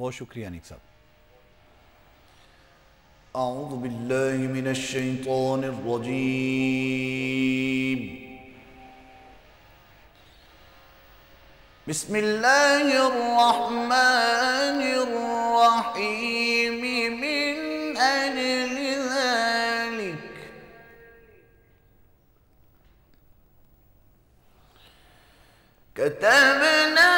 بہت شکریہ انیق صاحب. اعوذ باللہ من الشیطان الرجیم. بسم اللہ الرحمن الرحیم. من اجل ذلك كتبنا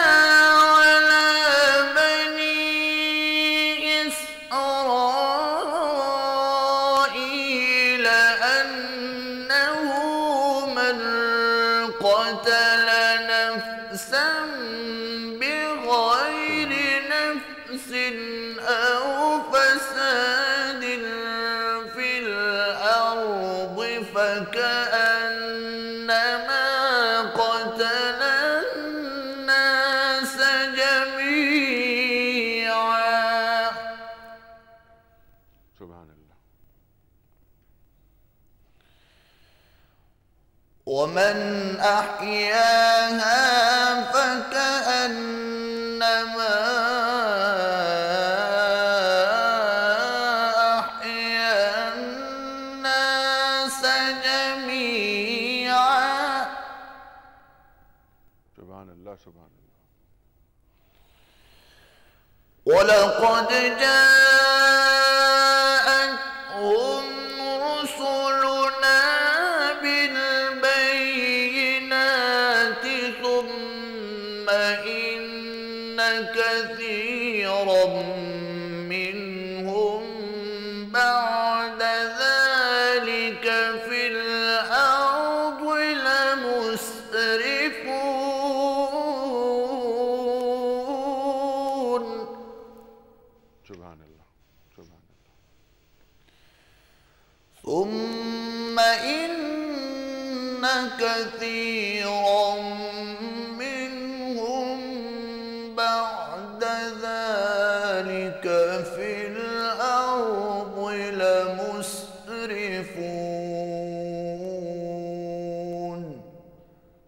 ومن أحياها فكأنما أحيا الناس جميعا. سبحان اللہ سبحان اللہ. وَلَقَدْ جَاءَتْهُمْ رُسُلُنَا بِالْبَيِّنَاتِ ثُمَّ إِنَّ كَثِيرًا مِّنْهُمْ بَعْدَ ذَلِكَ فِي الْأَرْضِ لَمُسْرِفُونَ. سبحان اللہ سبحان اللہ. ثم إن كثيرا منهم بعد ذلك في الأرض لمسرفون.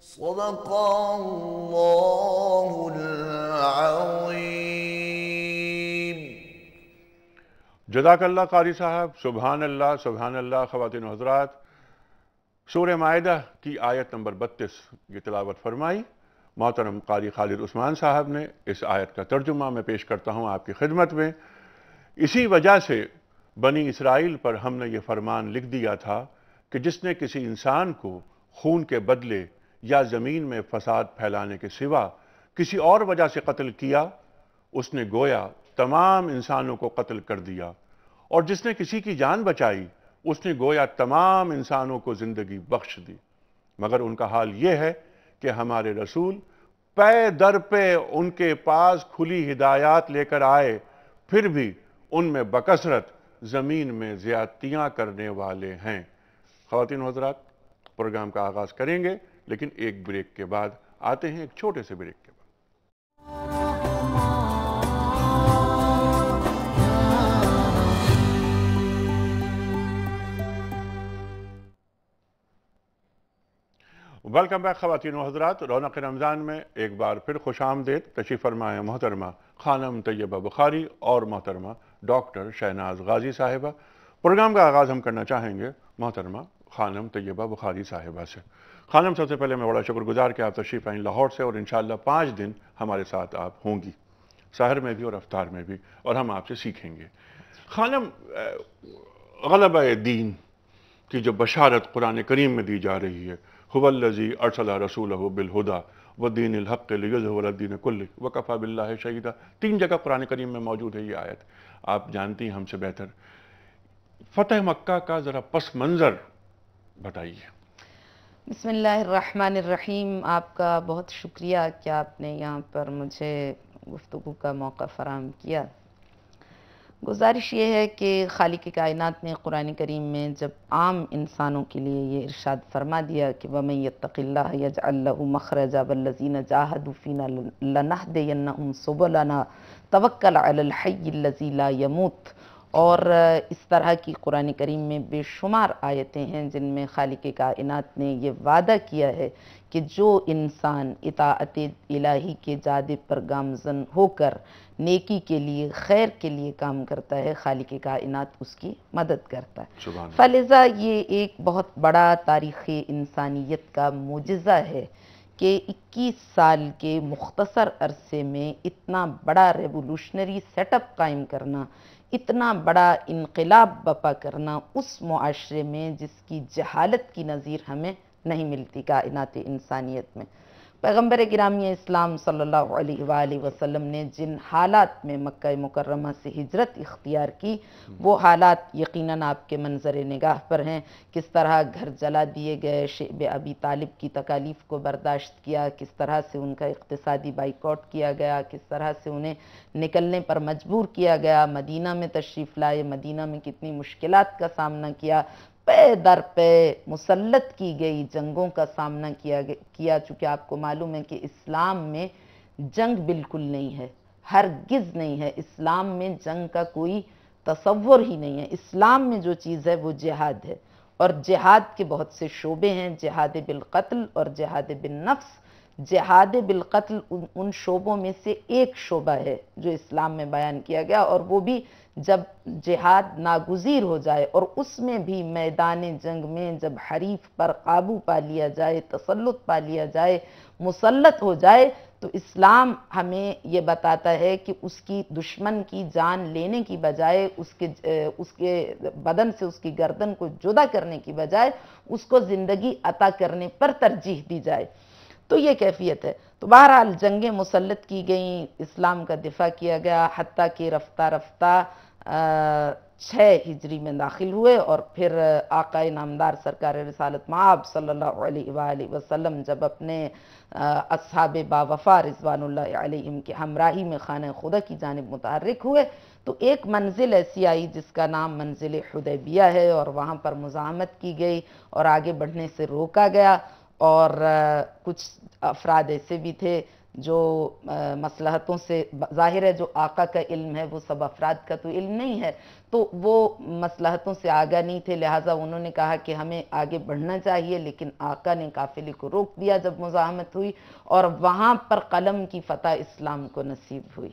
صدق الله العظيم. جزاک اللہ قاری صاحب. سبحان اللہ سبحان اللہ. خواتین و حضرات، سورہ مائدہ کی آیت نمبر 32 یہ تلاوت فرمائی. محترم قاری خالد عثمان صاحب نے. اس آیت کا ترجمہ میں پیش کرتا ہوں آپ کی خدمت میں. اسی وجہ سے بنی اسرائیل پر ہم نے یہ فرمان لکھ دیا تھا کہ جس نے کسی انسان کو خون کے بدلے یا زمین میں فساد پھیلانے کے سوا کسی اور وجہ سے قتل کیا، اس نے گویا تمام انسانوں کو قتل کر دیا. اور جس نے کسی کی جان بچائی، اس نے گویا تمام انسانوں کو زندگی بخش دی. مگر ان کا حال یہ ہے کہ ہمارے رسول پے در پہ ان کے پاس کھلی ہدایات لے کر آئے، پھر بھی ان میں بکثرت زمین میں زیادتیاں کرنے والے ہیں. خواتین و حضرات، پروگرام کا آغاز کریں گے، لیکن ایک بریک کے بعد آتے ہیں، ایک چھوٹے سے بریک کے بعد. ویلکم بیک خواتین و حضرات. رونق رمضان میں ایک بار پھر خوش آمدید. تشریف فرمائیں محترمہ خانم طیبہ بخاری اور محترمہ ڈاکٹر شہناز غازی صاحبہ. پروگرام کا آغاز ہم کرنا چاہیں گے محترمہ خانم طیبہ بخاری صاحبہ سے. خانم، سب سے پہلے میں بڑا شکر گزار کہ آپ تشریف آئیں لاہور سے، اور انشاءاللہ 5 دن ہمارے ساتھ آپ ہوں گی، سحر میں بھی اور افطار میں بھی، اور ہم آپ سے سیکھیں گے. خانم، غلبہ دین کی جو بشارت قرآن کریم میں دی جا رہی ہے، هو الذی ارسل رسولہ بالہدی ودین الحق لیظہرہ علی الدین کلہ وکفی باللہ شہیدا. 3 جگہ قرآن کریم میں موجود ہے یہ آیت. آپ جانتی ہیں ہم سے بہتر. فتح مکہ کا ذرا پس منظر بتائیے. بسم اللہ الرحمن الرحیم. آپ کا بہت شکریہ کہ آپ نے یہاں پر مجھے گفتگو کا موقع فراہم کیا. گزارش یہ ہے کہ خالق کائنات نے قرآن کریم میں جب عام انسانوں کے لیے یہ ارشاد فرما دیا کہ وَمَن يَتَّقِ اللَّهَ يَجْعَلْ لَهُ مَخْرَجًا وَالَّذِينَ جَاهَدُوا فِينَا لَنَهْدِيَنَّهُمْ سُبُلَنَا تَوَكَّلْ عَلَى الْحَيِّ الَّذِي لَا يَمُوتُ اور اس طرح کی قرآن کریم میں بے شمار آیتیں ہیں جن میں خالق کائنات نے یہ وعدہ کیا ہے کہ جو انسان اطاعت الہی کے جادے پر گامزن ہو کر نیکی کے لیے خیر کے لیے کام کرتا ہے خالق کائنات اس کی مدد کرتا ہے۔ فلذا یہ ایک بہت بڑا تاریخ انسانیت کا معجزہ ہے کہ 21 سال کے مختصر عرصے میں اتنا بڑا ریولوشنری سیٹ اپ قائم کرنا، اتنا بڑا انقلاب برپا کرنا اس معاشرے میں جس کی جہالت کی نظیر ہمیں نہیں ملتی کائنات انسانیت میں۔ پیغمبر گرامی اسلام صلی اللہ علیہ وآلہ وسلم نے جن حالات میں مکہ مکرمہ سے ہجرت اختیار کی وہ حالات یقیناً آپ کے منظر نگاہ پر ہیں۔ کس طرح گھر جلا دیے گئے، شعب ابی طالب کی تکالیف کو برداشت کیا، کس طرح سے ان کا اقتصادی بائیکاٹ کیا گیا، کس طرح سے انہیں نکلنے پر مجبور کیا گیا، مدینہ میں تشریف لائے، مدینہ میں کتنی مشکلات کا سامنا کیا، پے در پے مسلط کی گئی جنگوں کا سامنا کیا چونکہ آپ کو معلوم ہے کہ اسلام میں جنگ بالکل نہیں ہے، ہرگز نہیں ہے، اسلام میں جنگ کا کوئی تصور ہی نہیں ہے۔ اسلام میں جو چیز ہے وہ جہاد ہے، اور جہاد کے بہت سے شعبے ہیں، جہاد بالقتل اور جہاد بالنفس۔ جہاد بالقتل ان شعبوں میں سے ایک شعبہ ہے جو اسلام میں بیان کیا گیا، اور وہ بھی جب جہاد ناگزیر ہو جائے اور اس میں بھی میدان جنگ میں جب حریف پر قابو پا لیا جائے، تسلط پا لیا جائے، مسلط ہو جائے، تو اسلام ہمیں یہ بتاتا ہے کہ اس کی دشمن کی جان لینے کی بجائے اس کے بدن سے اس کی گردن کو جدا کرنے کی بجائے اس کو زندگی عطا کرنے پر ترجیح دی جائے۔ تو یہ کیفیت ہے۔ تو بہرحال جنگیں مسلط کی گئیں، اسلام کا دفاع کیا گیا، حتیٰ کہ رفتہ رفتہ 6 ہجری میں داخل ہوئے، اور پھر آقا نامدار سرکار رسالت مآب صلی اللہ علیہ وآلہ وسلم جب اپنے اصحاب باوفا رضوان اللہ علیہم کی ہمراہی میں خانہ خدا کی جانب متحرک ہوئے تو ایک منزل ایسی آئی جس کا نام منزل حدیبیہ ہے، اور وہاں پر مزاحمت کی گئی اور آگے بڑھنے سے روکا گیا، اور کچھ افراد ایسے بھی تھے جو مصلحتوں سے، ظاہر ہے جو آقا کا علم ہے وہ سب افراد کا تو علم نہیں ہے، تو وہ مصلحتوں سے آگاہ نہیں تھے، لہٰذا انہوں نے کہا کہ ہمیں آگے بڑھنا چاہیے، لیکن آقا نے قافلے کو روک دیا جب مزاحمت ہوئی، اور وہاں پر قلم کی فتح اسلام کو نصیب ہوئی،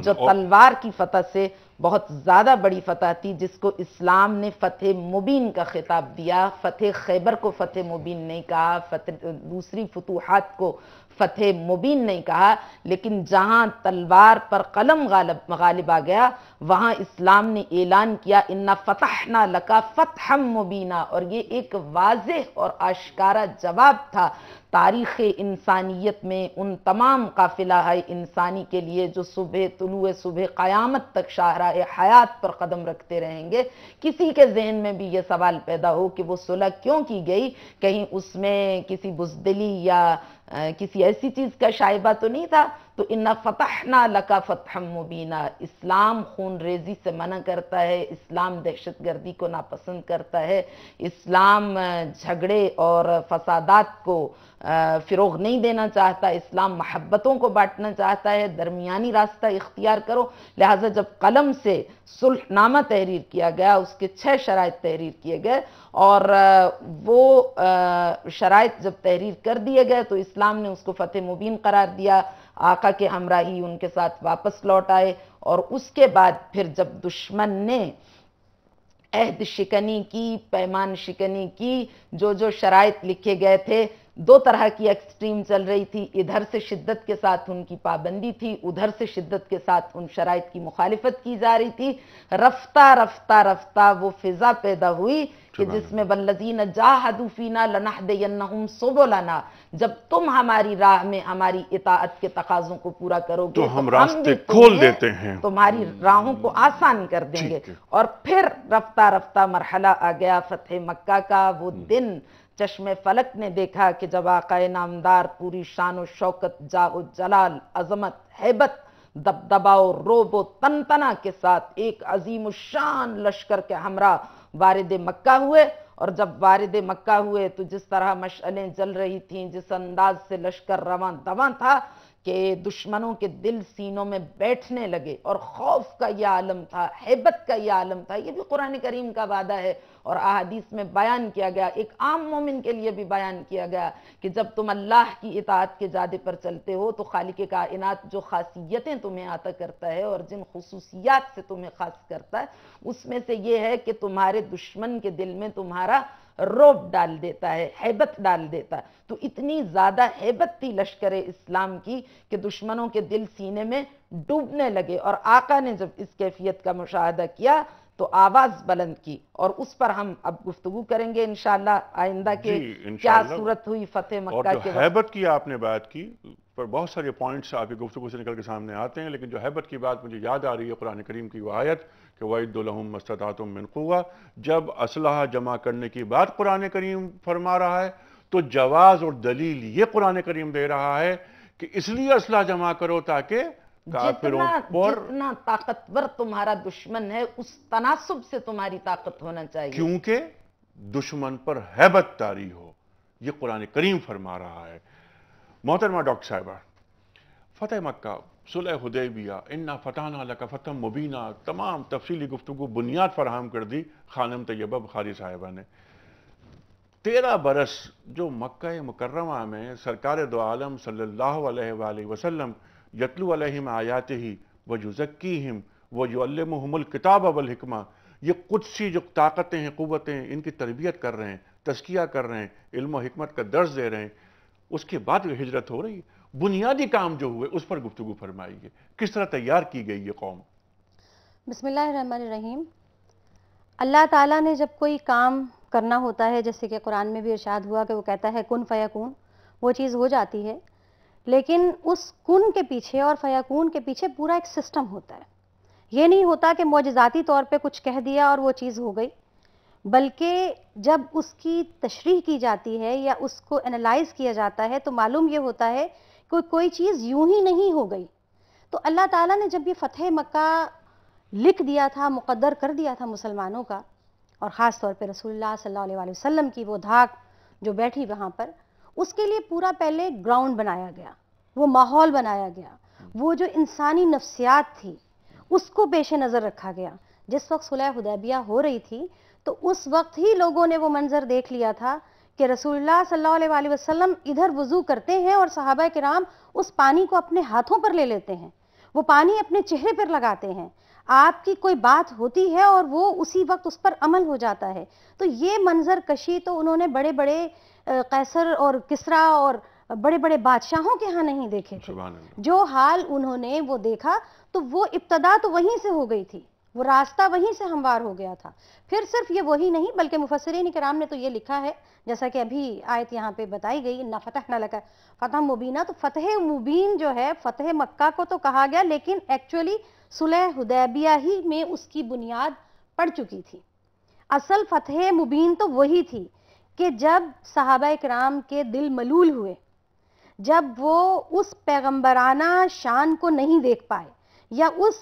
جو تلوار کی فتح سے بہت زیادہ بڑی فتح تھی، جس کو اسلام نے فتح مبین کا خطاب دیا۔ فتح خیبر کو فتح مبین نہیں کہا، دوسری فتوحات کو فتح مبین نہیں کہا، لیکن جہاں تلوار پر قلم غالب آ گیا وہاں اسلام نے اعلان کیا اِنَّا فَتَحْنَا لَكَ فَتْحًا مُبِينًا، اور یہ ایک واضح اور آشکارا جواب تھا تاریخ انسانیت میں ان تمام قافلہ انسانی کے لیے جو طلوع صبح قیامت تک شاہراہ حیات پر قدم رکھتے رہیں گے۔ کسی کے ذہن میں بھی یہ سوال پیدا ہو کہ وہ صلح کیوں کی گئی، کہیں اس میں کسی بزدلی یا کسی ایسی چیز کا شائبہ تو نہیں تھا؟ تو اِنَّا فَتَحْنَا لَكَ فَتْحًا مُبِينًا، اسلام خون ریزی سے منع کرتا ہے، اسلام دہشت گردی کو ناپسند کرتا ہے، اسلام جھگڑے اور فسادات کو فروغ نہیں دینا چاہتا، اسلام محبتوں کو بانٹنا چاہتا ہے، درمیانی راستہ اختیار کرو۔ لہٰذا جب قلم سے صلح نامہ تحریر کیا گیا، اس کے 6 شرائط تحریر کیے گئے، اور وہ شرائط جب تحریر کر دیے گئے تو اسلام نے اس کو فتح مبین قرار دیا، آقا کے ہمراہی ان کے ساتھ واپس لوٹ آئے، اور اس کے بعد پھر جب دشمن نے عہد شکنی کی، پیمان شکنی کی، جو شرائط لکھے گئے تھے، 2 طرح کی ایکسٹریم چل رہی تھی، ادھر سے شدت کے ساتھ ان کی پابندی تھی، ادھر سے شدت کے ساتھ ان شرائط کی مخالفت کی جا رہی تھی، رفتہ وہ فضا پیدا ہوئی کہ جس میں والذین جاہدوا فینا لنہدینہم سبلنا، جب تم ہماری راہ میں ہماری اطاعت کے تقاضوں کو پورا کرو گے تو ہم راستے کھول دیتے ہیں، تمہاری راہوں کو آسان کر دیں گے۔ اور پھر رفتہ مرحلہ آ گیا فتح مکہ کا، وہ دن چشم فلک نے دیکھا کہ جب آقا نامدار پوری شان و شوکت، جاہ و جلال، عظمت، ہیبت، دبدبا و روب و تنتنا کے ساتھ ایک عظیم الشان لشکر کے ہمراہ وارد مکہ ہوئے، اور جب وارد مکہ ہوئے تو جس طرح مشعلیں جل رہی تھیں، جس انداز سے لشکر رواں دواں تھا کہ دشمنوں کے دل سینوں میں بیٹھنے لگے، اور خوف کا یہ عالم تھا، ہیبت کا یہ عالم تھا. یہ بھی قرآن کریم کا وعدہ ہے اور احادیث میں بیان کیا گیا، ایک عام مومن کے لیے بھی بیان کیا گیا کہ جب تم اللہ کی اطاعت کے جادے پر چلتے ہو تو خالق کائنات جو خاصیتیں تمہیں عطا کرتا ہے اور جن خصوصیات سے تمہیں خاص کرتا ہے، اس میں سے یہ ہے کہ تمہارے دشمن کے دل میں تمہارا روب ڈال دیتا ہے، ہیبت ڈال دیتا ہے. تو اتنی زیادہ ہیبت تھی لشکر اسلام کی کہ دشمنوں کے دل سینے میں ڈوبنے لگے، اور آقا نے جب اس کیفیت کا مشاہدہ کیا تو آواز بلند کی، اور اس پر ہم اب گفتگو کریں گے انشاءاللہ آئندہ کہ کیا صورت ہوئی فتح مکہ کے وقت. ہیبت کی آپ نے بات کی، پر بہت سارے پوائنٹس آپ کی گفتگو سے نکل کے سامنے آتے ہیں، لیکن جو ہیبت کی بات مجھے یاد آ رہی ہے قرآن کریم کی وہ آیت کہ وَإِدُّ لَهُم مَّا اسْتَطَعْتُم مِّن قُوَّةٍ. جب اسلحہ جمع کرنے کی بات قرآن کریم فرما رہا ہے تو جواز اور دلیل یہ قرآن کریم دے رہا ہے کہ اس لیے اسلحہ جمع کرو تاکہ کافروں پر جتنا طاقتور تمہارا دشمن ہے اس تناسب سے تمہاری طاقت ہونا چاہیے، کیونکہ دشمن پر ہیبت طاری ہو. یہ قرآن کریم فرما رہا ہے. محترمہ ڈاکٹر صاحبہ، فتح مکہ، صلح حدیبیہ، انا فتحنا لک فتحا مبینہ، تمام تفصیلی گفتگو بنیاد فراہم کر دی خانم طیبہ بخاری صاحبہ نے. 13 برس جو مکہ مکرمہ میں سرکار دو عالم صلی اللہ علیہ وآلہ وسلم یتلو علیہم آیاتہ ویزکیہم ویعلمہم الکتاب والحکمہ، یہ قدسی جو طاقتیں ہیں، قوتیں، ان کی تربیت کر رہے ہیں، تزکیہ کر رہے ہیں، علم و حکمت کا درس دے رہے ہیں، اس کے بعد جو ہجرت ہو رہی ہے، بنیادی کام جو ہوئے اس پر گفتگو فرمائیے. کس طرح تیار کی گئی یہ قوم؟ بسم اللہ الرحمن الرحیم. اللہ تعالیٰ نے جب کوئی کام کرنا ہوتا ہے، جیسے کہ قرآن میں بھی ارشاد ہوا کہ وہ کہتا ہے کن فیکون، وہ چیز ہو جاتی ہے. لیکن اس کن کے پیچھے اور فیکون کے پیچھے پورا ایک سسٹم ہوتا ہے. یہ نہیں ہوتا کہ معجزاتی طور پہ کچھ کہہ دیا اور وہ چیز ہو گئی، بلکہ جب اس کی تشریح کی جاتی ہے یا اس کو انالائز کیا جاتا ہے تو معلوم یہ ہوتا ہے کہ کوئی چیز یوں ہی نہیں ہو گئی. تو اللہ تعالیٰ نے جب یہ فتح مکہ لکھ دیا تھا، مقدر کر دیا تھا مسلمانوں کا، اور خاص طور پہ رسول اللہ صلی اللہ علیہ وسلم کی وہ دھاک جو بیٹھی وہاں پر، اس کے لیے پورا پہلے گراؤنڈ بنایا گیا، وہ ماحول بنایا گیا، وہ جو انسانی نفسیات تھی اس کو پیش نظر رکھا گیا. جس وقت صلح حدیبیہ ہو رہی تھی تو اس وقت ہی لوگوں نے وہ منظر دیکھ لیا تھا کہ رسول اللہ صلی اللہ علیہ وآلہ وسلم ادھر وضو کرتے ہیں اور صحابہ کرام اس پانی کو اپنے ہاتھوں پر لے لیتے ہیں، وہ پانی اپنے چہرے پر لگاتے ہیں. آپ کی کوئی بات ہوتی ہے اور وہ اسی وقت اس پر عمل ہو جاتا ہے. تو یہ منظر کشی تو انہوں نے بڑے بڑے قیصر اور کسریٰ اور بڑے بڑے بادشاہوں کے ہاں نہیں دیکھے تھے. جو حال انہوں نے وہ دیکھا تو وہ ابتدا تو وہیں سے ہو گئی تھی، وہ راستہ وہیں سے ہموار ہو گیا تھا. پھر صرف یہ وہی نہیں بلکہ مفسرین کرام نے تو یہ لکھا ہے، جیسا کہ ابھی آیت یہاں پہ بتائی گئی، اِنَّا فَتَحْنَا لَكَ فتح مبینہ، تو فتح مبین جو ہے فتح مکہ کو تو کہا گیا لیکن ایکچولی صلح حدیبیہ ہی میں اس کی بنیاد پڑ چکی تھی. اصل فتح مبین تو وہی تھی کہ جب صحابہ کرام کے دل ملول ہوئے، جب وہ اس پیغمبرانہ شان کو نہیں دیکھ پائے یا اس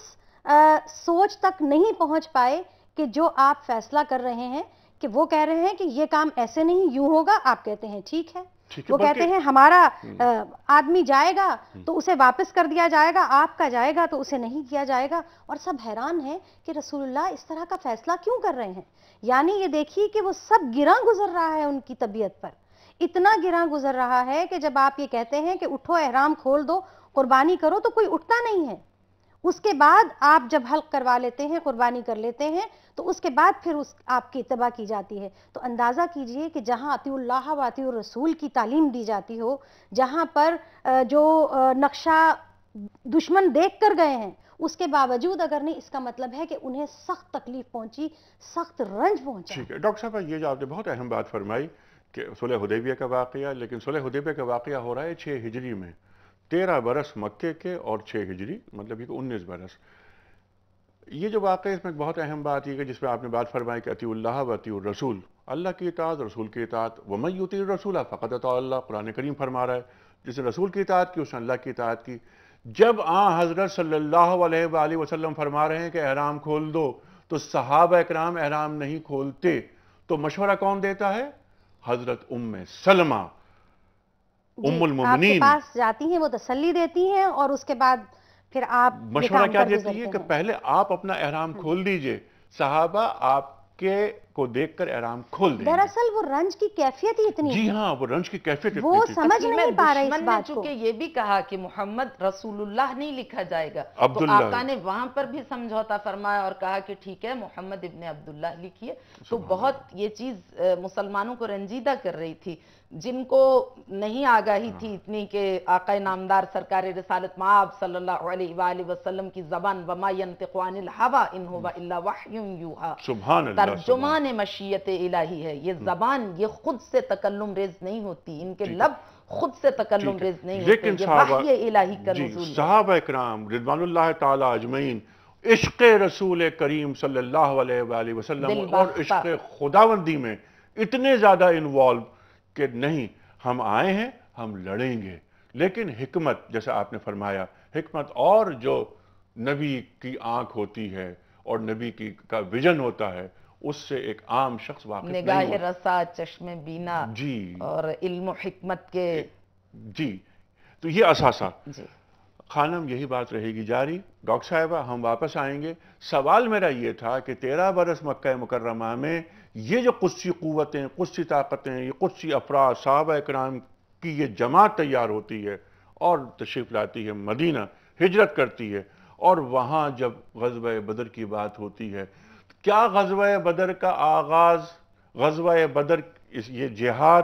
سوچ تک نہیں پہنچ پائے کہ جو آپ فیصلہ کر رہے ہیں کہ وہ کہہ رہے ہیں کہ یہ کام ایسے نہیں یوں ہوگا، آپ کہتے ہیں ٹھیک ہے، وہ کہتے ہیں ہمارا آدمی جائے گا تو اسے واپس کر دیا جائے گا، آپ کا جائے گا تو اسے نہیں کیا جائے گا. اور سب حیران ہیں کہ رسول اللہ اس طرح کا فیصلہ کیوں کر رہے ہیں. یعنی یہ دیکھیے کہ وہ سب گراں گزر رہا ہے ان کی طبیعت پر، اتنا گراں گزر رہا ہے کہ جب آپ یہ کہتے ہیں کہ اٹھو احرام کھول دو قربانی کرو تو کوئی اٹھتا نہیں ہے. اس کے بعد آپ جب حلق کروا لیتے ہیں، قربانی کر لیتے ہیں، تو اس کے بعد پھر آپ کی اتباع کی جاتی ہے. تو اندازہ کیجئے کہ جہاں اطیعوا اللہ و اطیعوا الرسول کی تعلیم دی جاتی ہو، جہاں پر جو نقشہ دشمن دیکھ کر گئے ہیں اس کے باوجود اگر نہیں، اس کا مطلب ہے کہ انہیں سخت تکلیف پہنچی، سخت رنج پہنچا. ٹھیک ہے ڈاکٹر صاحب، یہ جو آپ نے بہت اہم بات فرمائی کہ صلح حدیبیہ کا واقعہ، لیکن صلح حدیبیہ کا واقعہ ہو رہا ہے 6 ہجری میں، 13 برس مکے کے اور 6 ہجری، مطلب یہ کہ 19 برس. یہ جو واقعہ اس میں بہت اہم بات یہ کہ جس میں آپ نے بات فرمائی کہ اطیعوا اللہ و اطیعوا الرسول، اللہ کی اطاعت، رسول کی اطاعت. وَمَن یُطِعِ الرَّسُولَ فَقَدْ اطاع اللہ، قرآن کریم فرما رہا ہے جس نے رسول کی اطاعت کی اس نے اللہ کی اطاعت کی. جب حضرت صلی اللہ علیہ وآلہ وسلم فرما رہے ہیں کہ احرام کھول دو تو صحابہ اکرام احرام نہیں کھولتے، تو مشورہ کون دیتا ہے؟ حضرت ام سلمہ جی، ام آپ کے المومنین پاس جاتی ہیں، وہ تسلی دیتی ہیں اور اس کے بعد پھر آپ یہ مشورہ کام کیا پر دیتی گزرتے ہے کہ ہیں۔ پہلے آپ اپنا احرام کھول دیجئے، صحابہ آپ کے کو دیکھ کر احرام کھول دیں گے۔ دراصل وہ رنج کی کیفیت ہی اتنی جی تھی، ہاں، وہ رنج کی کیفیت وہ اتنی تھی۔ سمجھ اصل میں نہیں پا رہے اس دشمن نے بات کو۔ چونکہ یہ بھی کہا کہ محمد رسول اللہ نہیں لکھا جائے گا، تو عبداللہ، آقا نے وہاں پر بھی سمجھوتا فرمایا اور کہا کہ ٹھیک ہے محمد ابن عبداللہ لکھیے۔ تو بہت یہ چیز مسلمانوں کو رنجیدہ کر رہی تھی، جن کو نہیں آگاہی تھی اتنی کہ آقا نامدار سرکار رسالت مآب صلی اللہ علیہ وآلہ وسلم کی زبان وما ینطق عن الہوی ان ہوا الا وحی یوحی، سبحان اللہ، ترجمان مشیت الہی ہے۔ یہ زبان یہ خود سے تکلم ریز نہیں ہوتی، ان کے لب خود سے تکلم ریز نہیں ہوتے، لیکن یہ صحابہ، وحی الہی کا جی نزول ہے۔ صحابہ اکرام رضوان اللہ تعالی اجمعین عشق رسول کریم صلی اللہ علیہ وآلہ وسلم دل اور باختہ عشق خداوندی میں اتنے زیادہ انوالو کہ نہیں، ہم آئے ہیں، ہم لڑیں گے، لیکن حکمت، جیسا آپ نے فرمایا، حکمت اور جو نبی کی آنکھ ہوتی ہے اور نبی کا ویژن ہوتا ہے، اس سے ایک عام شخص واقف نہیں نگاہ ہوتا۔ رسا، چشم بینا جی اور علم و حکمت کے جی، تو یہ اثاثہ جی خانم، یہی بات رہے گی جاری۔ ڈاکٹر صاحبہ ہم واپس آئیں گے۔ سوال میرا یہ تھا کہ 13 برس مکہ مکرمہ میں یہ جو قدسی قوتیں، قدسی طاقتیں، یہ قدسی افراد، صحابہ اکرام کی یہ جماعت تیار ہوتی ہے اور تشریف لاتی ہے مدینہ، ہجرت کرتی ہے، اور وہاں جب غزوہ بدر کی بات ہوتی ہے، کیا غزوہ بدر کا آغاز، غزوہ بدر یہ جہاد،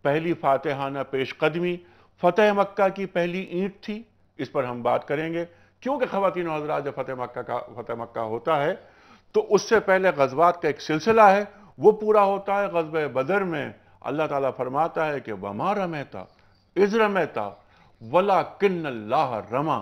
پہلی فاتحانہ پیش قدمی، فتح مکہ کی پہلی اینٹ تھی؟ اس پر ہم بات کریں گے، کیونکہ خواتین و حضرات جب فتح مکہ ہوتا ہے تو اس سے پہلے غزوات کا ایک سلسلہ ہے، وہ پورا ہوتا ہے غزوہ بدر میں۔ اللہ تعالیٰ فرماتا ہے کہ وَمَا رَمَيْتَ إِذْ رَمَيْتَ وَلَكِنَّ اللَّهَ رَمَى،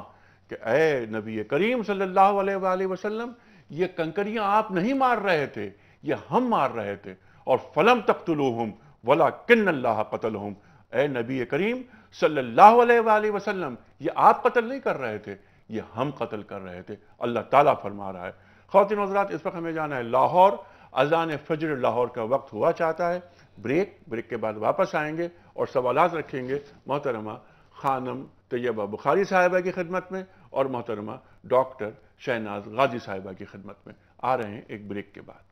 کہ اے نبی کریم صلی اللہ علیہ وآلہ وسلم، یہ کنکریاں آپ نہیں مار رہے تھے، یہ ہم مار رہے تھے، اور فَلَمْ تَقْتُلُوهُمْ وَلَكِنَّ اللَّهَ قَتَلَهُمْ، اے نبی کریم صلی اللہ علیہ وآلہ وسلم، یہ آپ قتل نہیں کر رہے تھے، یہ ہم قتل کر رہے تھے، اللہ تعالیٰ فرما رہا ہے۔ خواتین و حضرات، اس وقت ہمیں جانا ہے لاہور، اذان فجر لاہور کا وقت ہوا چاہتا ہے۔ بریک کے بعد واپس آئیں گے اور سوالات رکھیں گے محترمہ خانم طیبہ بخاری صاحبہ کی خدمت میں اور محترمہ ڈاکٹر شہناز غازی صاحبہ کی خدمت میں۔ آ رہے ہیں ایک بریک کے بعد۔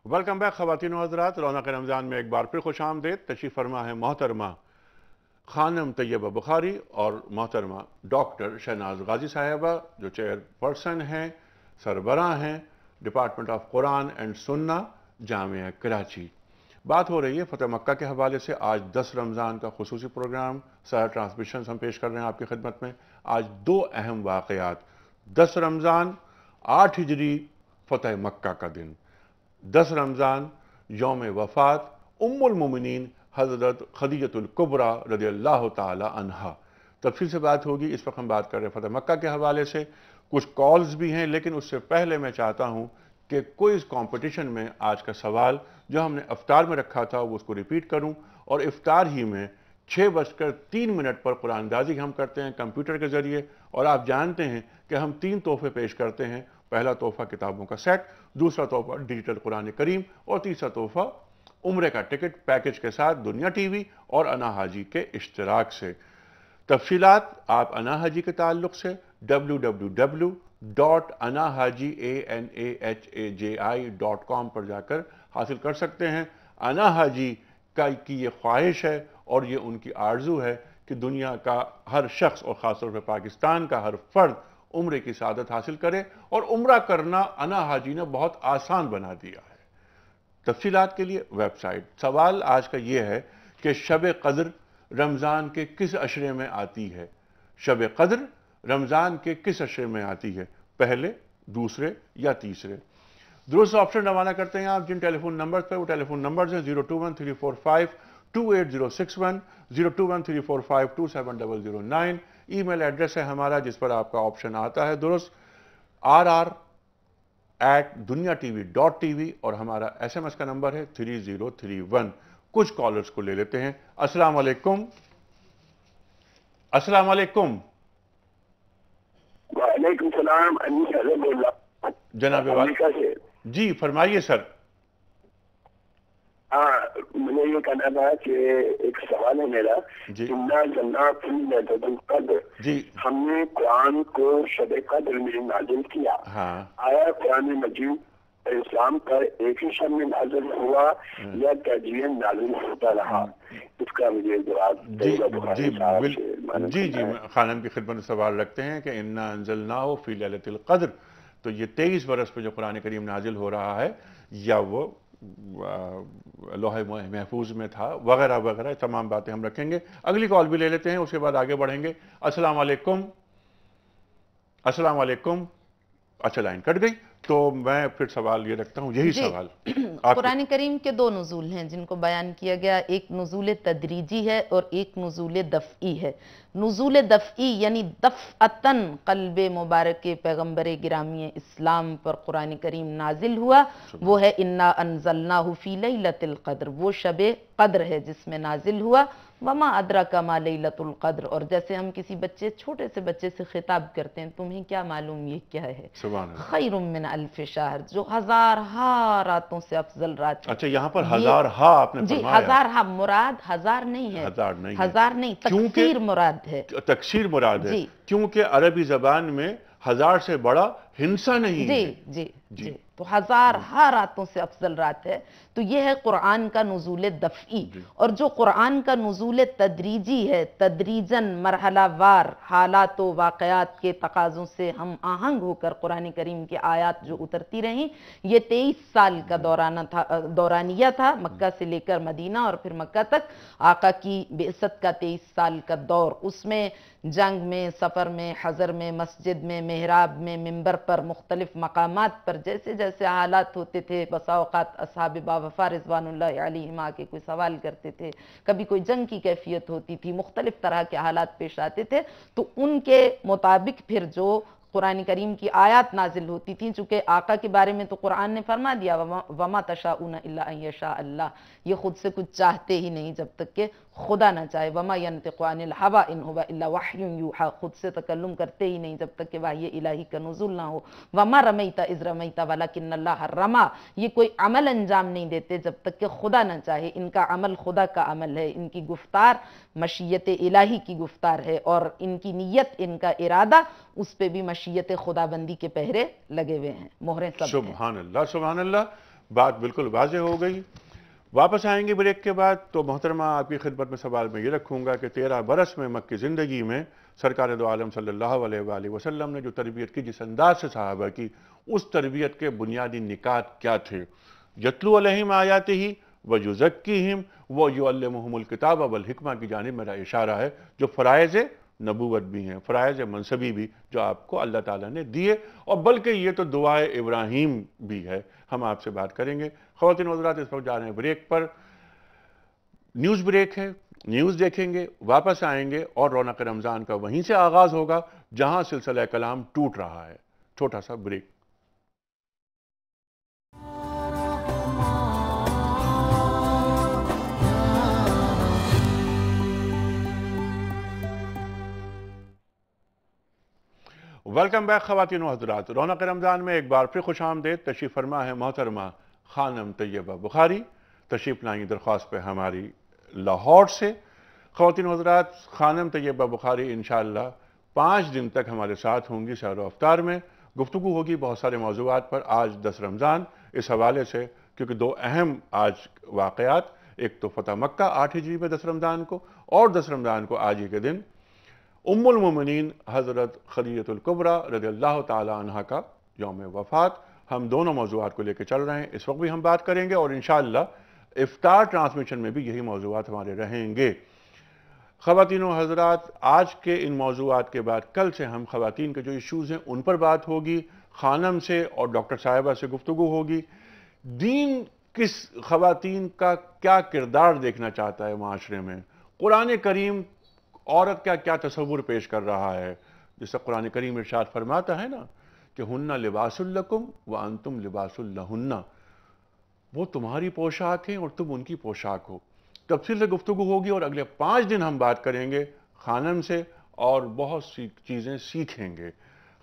ویلکم بیک خواتین و حضرات، رونق رمضان میں ایک بار پھر خوش آمدید۔ تشریف فرما ہے محترمہ خانم طیبہ بخاری اور محترمہ ڈاکٹر شہناز غازی صاحبہ، جو چیئر پرسن ہیں، سربراہ ہیں ڈپارٹمنٹ آف قرآن اینڈ سنہ، جامعہ کراچی۔ بات ہو رہی ہے فتح مکہ کے حوالے سے۔ آج 10 رمضان کا خصوصی پروگرام سارا ٹرانسمیشنز ہم پیش کر رہے ہیں آپ کی خدمت میں۔ آج 2 اہم واقعات، 10 رمضان 8 ہجری فتح مکہ کا دن، 10 رمضان یوم وفات ام المومنین حضرت خدیجۃ الکبریٰ رضی اللہ تعالی عنہا۔ تفصیل سے بات ہوگی۔ اس وقت ہم بات کر رہے ہیں فتح مکہ کے حوالے سے، کچھ کالز بھی ہیں، لیکن اس سے پہلے میں چاہتا ہوں کہ کوئز کمپٹیشن میں آج کا سوال جو ہم نے افطار میں رکھا تھا وہ اس کو ریپیٹ کروں، اور افطار ہی میں 6:03 پر قرآن اندازی ہم کرتے ہیں کمپیوٹر کے ذریعے، اور آپ جانتے ہیں کہ ہم 3 تحفے پیش کرتے ہیں۔ پہلا تحفہ کتابوں کا سیٹ، دوسرا تحفہ ڈیجیٹل قرآن کریم، اور تیسرا تحفہ عمرے کا ٹکٹ پیکج کے ساتھ دنیا ٹی وی اور انا حاجی کے اشتراک سے۔ تفصیلات آپ انا حاجی کے تعلق سے www.anahaji.com پر جا کر حاصل کر سکتے ہیں۔ انا حاجی کی یہ خواہش ہے اور یہ ان کی آرزو ہے کہ دنیا کا ہر شخص اور خاص طور پہ پاکستان کا ہر فرد عمرے کی سعادت حاصل کرے، اور عمرہ کرنا انا حاجی نے بہت آسان بنا دیا ہے۔ تفصیلات کے لیے ویب سائٹ۔ سوال آج کا یہ ہے کہ شب قدر رمضان کے کس عشرے میں آتی ہے؟ شب قدر رمضان کے کس عشرے میں آتی ہے؟ پہلے، دوسرے یا تیسرے؟ درست آپشن روانہ کرتے ہیں آپ جن ٹیلی فون نمبر پہ، وہ ٹیلی فون نمبرز ہیں 021-345-28061، 021-345-27009۔ ای میل ایڈریس ہے ہمارا جس پر آپ کا آپشن آتا ہے درست، rr@dunyatv.tv، اور ہمارا SMS کا نمبر ہے 3031۔ کچھ کالرز کو لے لیتے ہیں۔ السلام علیکم۔ السلام علیکم۔ وعلیکم السلام، انیس اظہر بول رہا ہوں جناب امریکہ سے۔ جی فرمائیے سر۔ ہاں، مجھے یہ کہنا تھا کہ ایک سوال ہے میرا، جی انا جنہ فی لیلۃ القدر، جی ہم نے قرآن کو شب قدر میں نازل کیا، ہاں آیا قرآن مجید اسلام پر ایک ہی شب میں نازل ہوا یا تدریجاً نازل ہوتا رہا؟ اس کا مجھے جواب جی طیبہ بخاری جی صاحب سے معلوم جی کرنا ہے۔ خانم کی خدمت میں سوال رکھتے ہیں کہ انا انزلناہ فی لیلۃ القدر، تو یہ 23 برس پہ جو قرآن کریم نازل ہو رہا ہے یا وہ لوح محفوظ میں تھا وغیرہ وغیرہ، تمام باتیں ہم رکھیں گے۔ اگلی کال بھی لے لیتے ہیں، اس کے بعد آگے بڑھیں گے۔ السلام علیکم۔ السلام علیکم۔ اچھا لائن کٹ گئی، تو میں پھر سوال یہ رکھتا ہوں، یہی جی سوال قرآن کریم کے دو نزول ہیں جن کو بیان کیا گیا، ایک نزول تدریجی ہے اور ایک نزول دفعی ہے۔ نزول دفعی یعنی دفعتاً قلب مبارک پیغمبر گرامی اسلام پر قرآن کریم نازل ہوا، وہ ہے انا انزلناہ فی لیلۃ القدر، وہ شب قدر ہے جس میں نازل ہوا۔ وما ادراک ما لیلۃ القدر، اور جیسے ہم کسی بچے چھوٹے سے بچے سے خطاب کرتے ہیں، تمہیں کیا معلوم یہ کیا ہے؟ سبحان اللہ۔ خیر من الف شہر، جو ہزارہا راتوں سے افضل رات ہے۔ اچھا یہاں پر ہزار ہا آپ نے جی فرمایا، ہزارہا مراد ہزار نہیں ہے، ہزار نہیں ہے، ہزار نہیں، تکثیر مراد ہے۔ تکثیر مراد ہے، جی کیونکہ عربی زبان میں ہزار سے بڑا ہنسا نہیں ہے۔ جی جی جی تو ہزارہا راتوں سے افضل رات ہے۔ تو یہ ہے قرآن کا نزول دفعی، اور جو قرآن کا نزول تدریجی ہے، تدریجاً مرحلہ وار حالات و واقعات کے تقاضوں سے ہم آہنگ ہو کر قرآن کریم کی آیات جو اترتی رہیں، یہ 23 سال کا دورانیہ تھا، مکہ سے لے کر مدینہ اور پھر مکہ تک آقا کی بعثت کا 23 سال کا دور۔ اس میں جنگ میں، سفر میں، حضر میں، مسجد میں، محراب میں، منبر پر، مختلف مقامات پر جیسے جیسے حالات ہوتے تھے، بسا اوقات اصحاب باوفا رضوان اللہ علیہم آ کے کوئی سوال کرتے تھے، کبھی کوئی جنگ کی کیفیت ہوتی تھی، مختلف طرح کے حالات پیش آتے تھے، تو ان کے مطابق پھر جو قرآن کریم کی آیات نازل ہوتی تھیں، چونکہ آقا کے بارے میں تو قرآن نے فرما دیا وَمَا تَشَاءُونَ إِلَّا أَن يَشَاءَ اللَّهُ، یہ خود سے کچھ چاہتے ہی نہیں جب تک کہ خدا نہ چاہے۔ وَمَا يَنْطِقُ عَنِ الْهَوَىٰ إِنْ هُوَ إِلَّا وَحْيٌ يُوحَىٰ، خود سے تکلم کرتے ہی نہیں جب تک کہ وحی الہی کا نزول نہ ہو۔ وَمَا رَمَيْتَ إِذْ رَمَيْتَ وَلَكِنَّ اللَّهَ رَمَىٰ، یہ کوئی عمل انجام نہیں دیتے جب تک کہ خدا نہ چاہے۔ ان کا عمل خدا کا عمل ہے، ان کی گفتار مشیت الہی کی گفتار ہے، اور ان کی نیت، ان کا ارادہ، اس پہ بھی مشیت خدا بندی کے پہرے لگے ہوئے ہیں، مہریں سب ہیں۔ سبحان اللہ سبحان اللہ، بات بالکل واضح ہو گئی۔ واپس آئیں گے بریک کے بعد، تو محترمہ آپ کی خدمت میں سوال میں یہ رکھوں گا کہ 13 برس میں مکی زندگی میں سرکار دو عالم صلی اللہ علیہ وآلہ وسلم نے جو تربیت کی، جس انداز سے صحابہ کی، اس تربیت کے بنیادی نکات کیا تھے؟ یتلو علیہم آیاتہ ویزکیہم ویعلمہم الکتاب والحکمہ کی جانب میرا اشارہ ہے، جو فرائض نبوت بھی ہیں، فرائض منصبی بھی جو آپ کو اللہ تعالیٰ نے دیے، اور بلکہ یہ تو دعائے ابراہیم بھی ہے۔ ہم آپ سے بات کریں گے۔ خواتین و حضرات، اس وقت جا رہے ہیں بریک پر، نیوز بریک ہے، نیوز دیکھیں گے، واپس آئیں گے، اور رونق رمضان کا وہیں سے آغاز ہوگا جہاں سلسلہ کلام ٹوٹ رہا ہے۔ چھوٹا سا بریک۔ ویلکم بیک خواتین و حضرات، رونق رمضان میں ایک بار پھر خوش آمدید۔ تشریف فرما ہے محترمہ خانم طیبہ بخاری، تشریف لائیں درخواست پہ ہماری لاہور سے۔ خواتین و حضرات، خانم طیبہ بخاری انشاءاللہ 5 دن تک ہمارے ساتھ ہوں گی سحر و افطار میں۔ گفتگو ہوگی بہت سارے موضوعات پر۔ آج 10 رمضان، اس حوالے سے کیونکہ 2 اہم آج واقعات، ایک تو فتح مکہ 8 ہجری میں 10 رمضان کو، اور 10 رمضان کو آج ہی کے دن ام المومنین حضرت خدیجہ الکبریٰ رضی اللہ تعالی عنہ کا یوم وفات۔ ہم دونوں موضوعات کو لے کے چل رہے ہیں، اس وقت بھی ہم بات کریں گے، اور انشاءاللہ افطار ٹرانسمیشن میں بھی یہی موضوعات ہمارے رہیں گے۔ خواتین و حضرات، آج کے ان موضوعات کے بعد کل سے ہم خواتین کے جو ایشوز ہیں ان پر بات ہوگی، خانم سے اور ڈاکٹر صاحبہ سے گفتگو ہوگی۔ دین کس خواتین کا کیا کردار دیکھنا چاہتا ہے معاشرے میں؟ قرآن کریم عورت کا کیا تصور پیش کر رہا ہے؟ جیسے قرآن کریم ارشاد فرماتا ہے نا کہ ہن لباس لکم وانتم لباس لہن، وہ تمہاری پوشاک ہیں اور تم ان کی پوشاک ہو۔ تفصیل سے گفتگو ہوگی، اور اگلے 5 دن ہم بات کریں گے خانم سے اور بہت سی چیزیں سیکھیں گے۔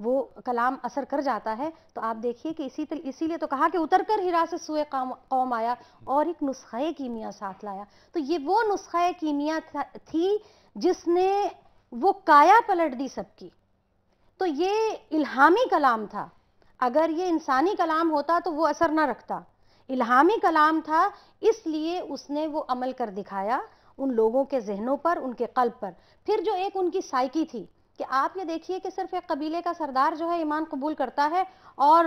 وہ کلام اثر کر جاتا ہے. تو آپ دیکھیے کہ اسی لیے تو کہا کہ اتر کر ہرا سے سوئے قوم آیا اور ایک نسخہ کیمیا ساتھ لایا. تو یہ وہ نسخہ کیمیا تھی جس نے وہ کایا پلٹ دی سب کی. تو یہ الہامی کلام تھا. اگر یہ انسانی کلام ہوتا تو وہ اثر نہ رکھتا. الہامی کلام تھا، اس لیے اس نے وہ عمل کر دکھایا ان لوگوں کے ذہنوں پر، ان کے قلب پر. پھر جو ایک ان کی سائیکی تھی کہ آپ یہ دیکھیے کہ صرف ایک قبیلے کا سردار جو ہے ایمان قبول کرتا ہے اور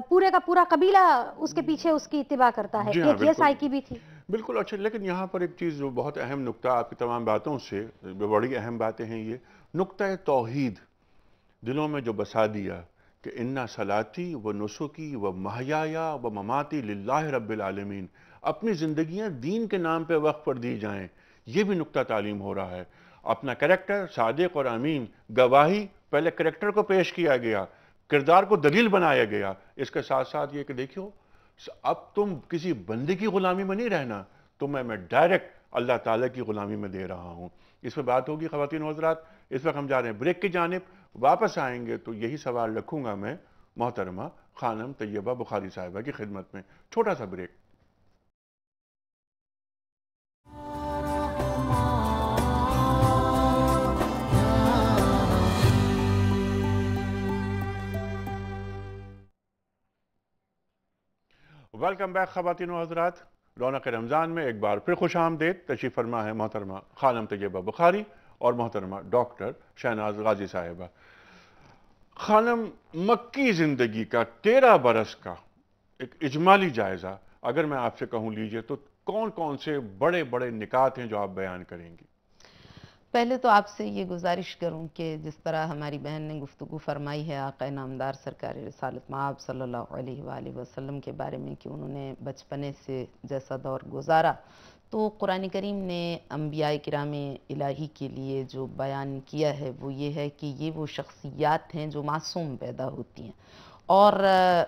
پورے کا پورا قبیلہ اس کے پیچھے اس کی اتباع کرتا ہے. ایک یہ سائیکی بھی تھی. بالکل. اچھا، لیکن یہاں پر ایک چیز جو بہت اہم نقطہ آپ کی تمام باتوں سے بڑی اہم باتیں ہیں، یہ نقطہ توحید دلوں میں جو بسا دیا کہ انا صلاتی و نسکی و محیایا و مماتی للہ رب العالمین، اپنی زندگیاں دین کے نام پہ وقف پر دی جائیں. یہ بھی نقطہ تعلیم ہو رہا ہے. اپنا کریکٹر صادق اور امین، گواہی، پہلے کریکٹر کو پیش کیا گیا، کردار کو دلیل بنایا گیا. اس کے ساتھ ساتھ یہ کہ دیکھو اب تم کسی بندے کی غلامی میں نہیں رہنا، تمہیں میں ڈائریکٹ اللہ تعالیٰ کی غلامی میں دے رہا ہوں. اس پہ بات ہوگی خواتین و حضرات. اس وقت ہم جا رہے ہیں بریک کی جانب. واپس آئیں گے تو یہی سوال رکھوں گا میں محترمہ خانم طیبہ بخاری صاحبہ کی خدمت میں. چھوٹا سا بریک. ویلکم بیک خواتین و حضرات. رونق رمضان میں ایک بار پھر خوش آمدید. تشریف فرما ہے محترمہ خانم طیبہ بخاری اور محترمہ ڈاکٹر شہناز غازی صاحبہ. خانم، مکی زندگی کا 13 برس کا ایک اجمالی جائزہ اگر میں آپ سے کہوں لیجئے تو کون کون سے بڑے بڑے نکات ہیں جو آپ بیان کریں گی؟ پہلے تو آپ سے یہ گزارش کروں کہ جس طرح ہماری بہن نے گفتگو فرمائی ہے آقا نامدار سرکار رسالت مآب صلی اللہ علیہ وآلہ وسلم کے بارے میں کہ انہوں نے بچپنے سے جیسا دور گزارا، تو قرآن کریم نے انبیاء کرام الہی کے لیے جو بیان کیا ہے وہ یہ ہے کہ یہ وہ شخصیات ہیں جو معصوم پیدا ہوتی ہیں، اور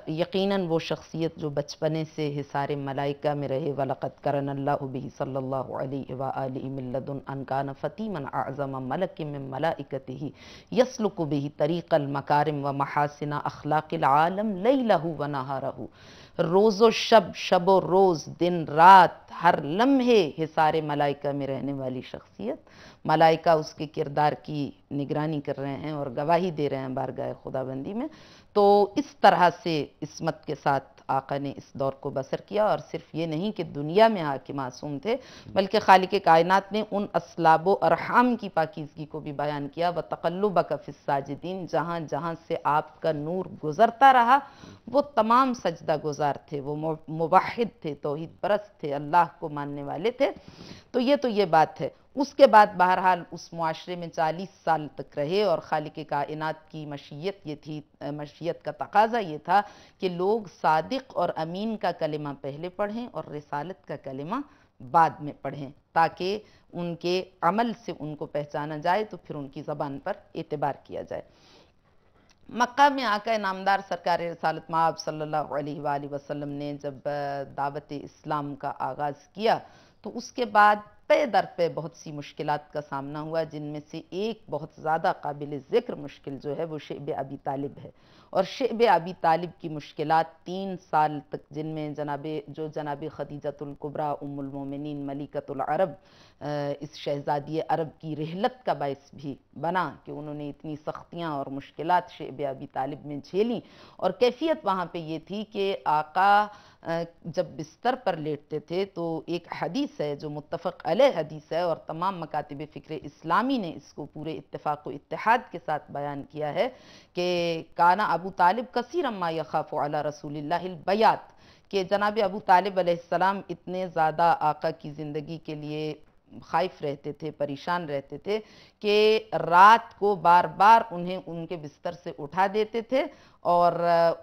یقیناً وہ شخصیت جو بچپنے سے حصار ملائکہ میں رہے. وَلَقَدْ كَرَّمَ اللَّهُ بِهِ صلی اللہ علیہ وآلہ مِن لَدُنْ أَنْ كَانَ فَتِيمًا أَعْظَمَ مَلَكٍ مِّن مَلَائِكَتِهِ يَسْلُكُ بِهِ طَرِيقَ الْمَكَارِمِ وَمَحَاسِنَ أَخْلَاقِ الْعَالَمِ لَيْلَهُ وَنَهَارَهُ. روز و شب و روز، دن رات، ہر لمحے حصار ملائکہ میں رہنے والی شخصیت. ملائکہ اس کے کردار کی نگرانی کر رہے ہیں اور گواہی دے رہے ہیں بارگاہ خداوندی میں. تو اس طرح سے عصمت کے ساتھ آقا نے اس دور کو بسر کیا، اور صرف یہ نہیں کہ دنیا میں آ کے معصوم تھے بلکہ خالق کائنات نے ان اسلاب و ارحام کی پاکیزگی کو بھی بیان کیا. وَتَقَلُّبَكَ فِي السَّاجِدِينَ، جہاں جہاں سے آپ کا نور گزرتا رہا وہ تمام سجدہ گزار تھے، وہ موحد تھے، توحید پرست تھے، اللہ کو ماننے والے تھے. تو یہ بات ہے. اس کے بعد بہرحال اس معاشرے میں 40 سال تک رہے، اور خالق کائنات کی مشیت یہ تھی، مشیت کا تقاضا یہ تھا کہ لوگ صادق اور امین کا کلمہ پہلے پڑھیں اور رسالت کا کلمہ بعد میں پڑھیں، تاکہ ان کے عمل سے ان کو پہچانا جائے تو پھر ان کی زبان پر اعتبار کیا جائے. مکہ میں آقا نامدار سرکار رسالت مآب صلی اللہ علیہ وآلہ وسلم نے جب دعوت اسلام کا آغاز کیا تو اس کے بعد پے در پہ بہت سی مشکلات کا سامنا ہوا، جن میں سے ایک بہت زیادہ قابل ذکر مشکل جو ہے وہ شعب ابی طالب ہے. اور شعب ابی طالب کی مشکلات 3 سال تک، جن میں جناب خدیجۃ الکبریٰ ام المومنین ملکۃ العرب، اس شہزادی عرب کی رحلت کا باعث بھی بنا کہ انہوں نے اتنی سختیاں اور مشکلات شعب ابی طالب میں جھیلیں. اور کیفیت وہاں پہ یہ تھی کہ آقا جب بستر پر لیٹتے تھے تو ایک حدیث ہے جو متفق علیہ حدیث ہے، اور تمام مکاتب فکر اسلامی نے اس کو پورے اتفاق و اتحاد کے ساتھ بیان کیا ہے کہ کانا ابو طالب کثیرا ما یخاف علی رسول اللہ البیات، کہ جناب ابو طالب علیہ السلام اتنے زیادہ آقا کی زندگی کے لیے خائف رہتے تھے، پریشان رہتے تھے کہ رات کو بار بار انہیں ان کے بستر سے اٹھا دیتے تھے اور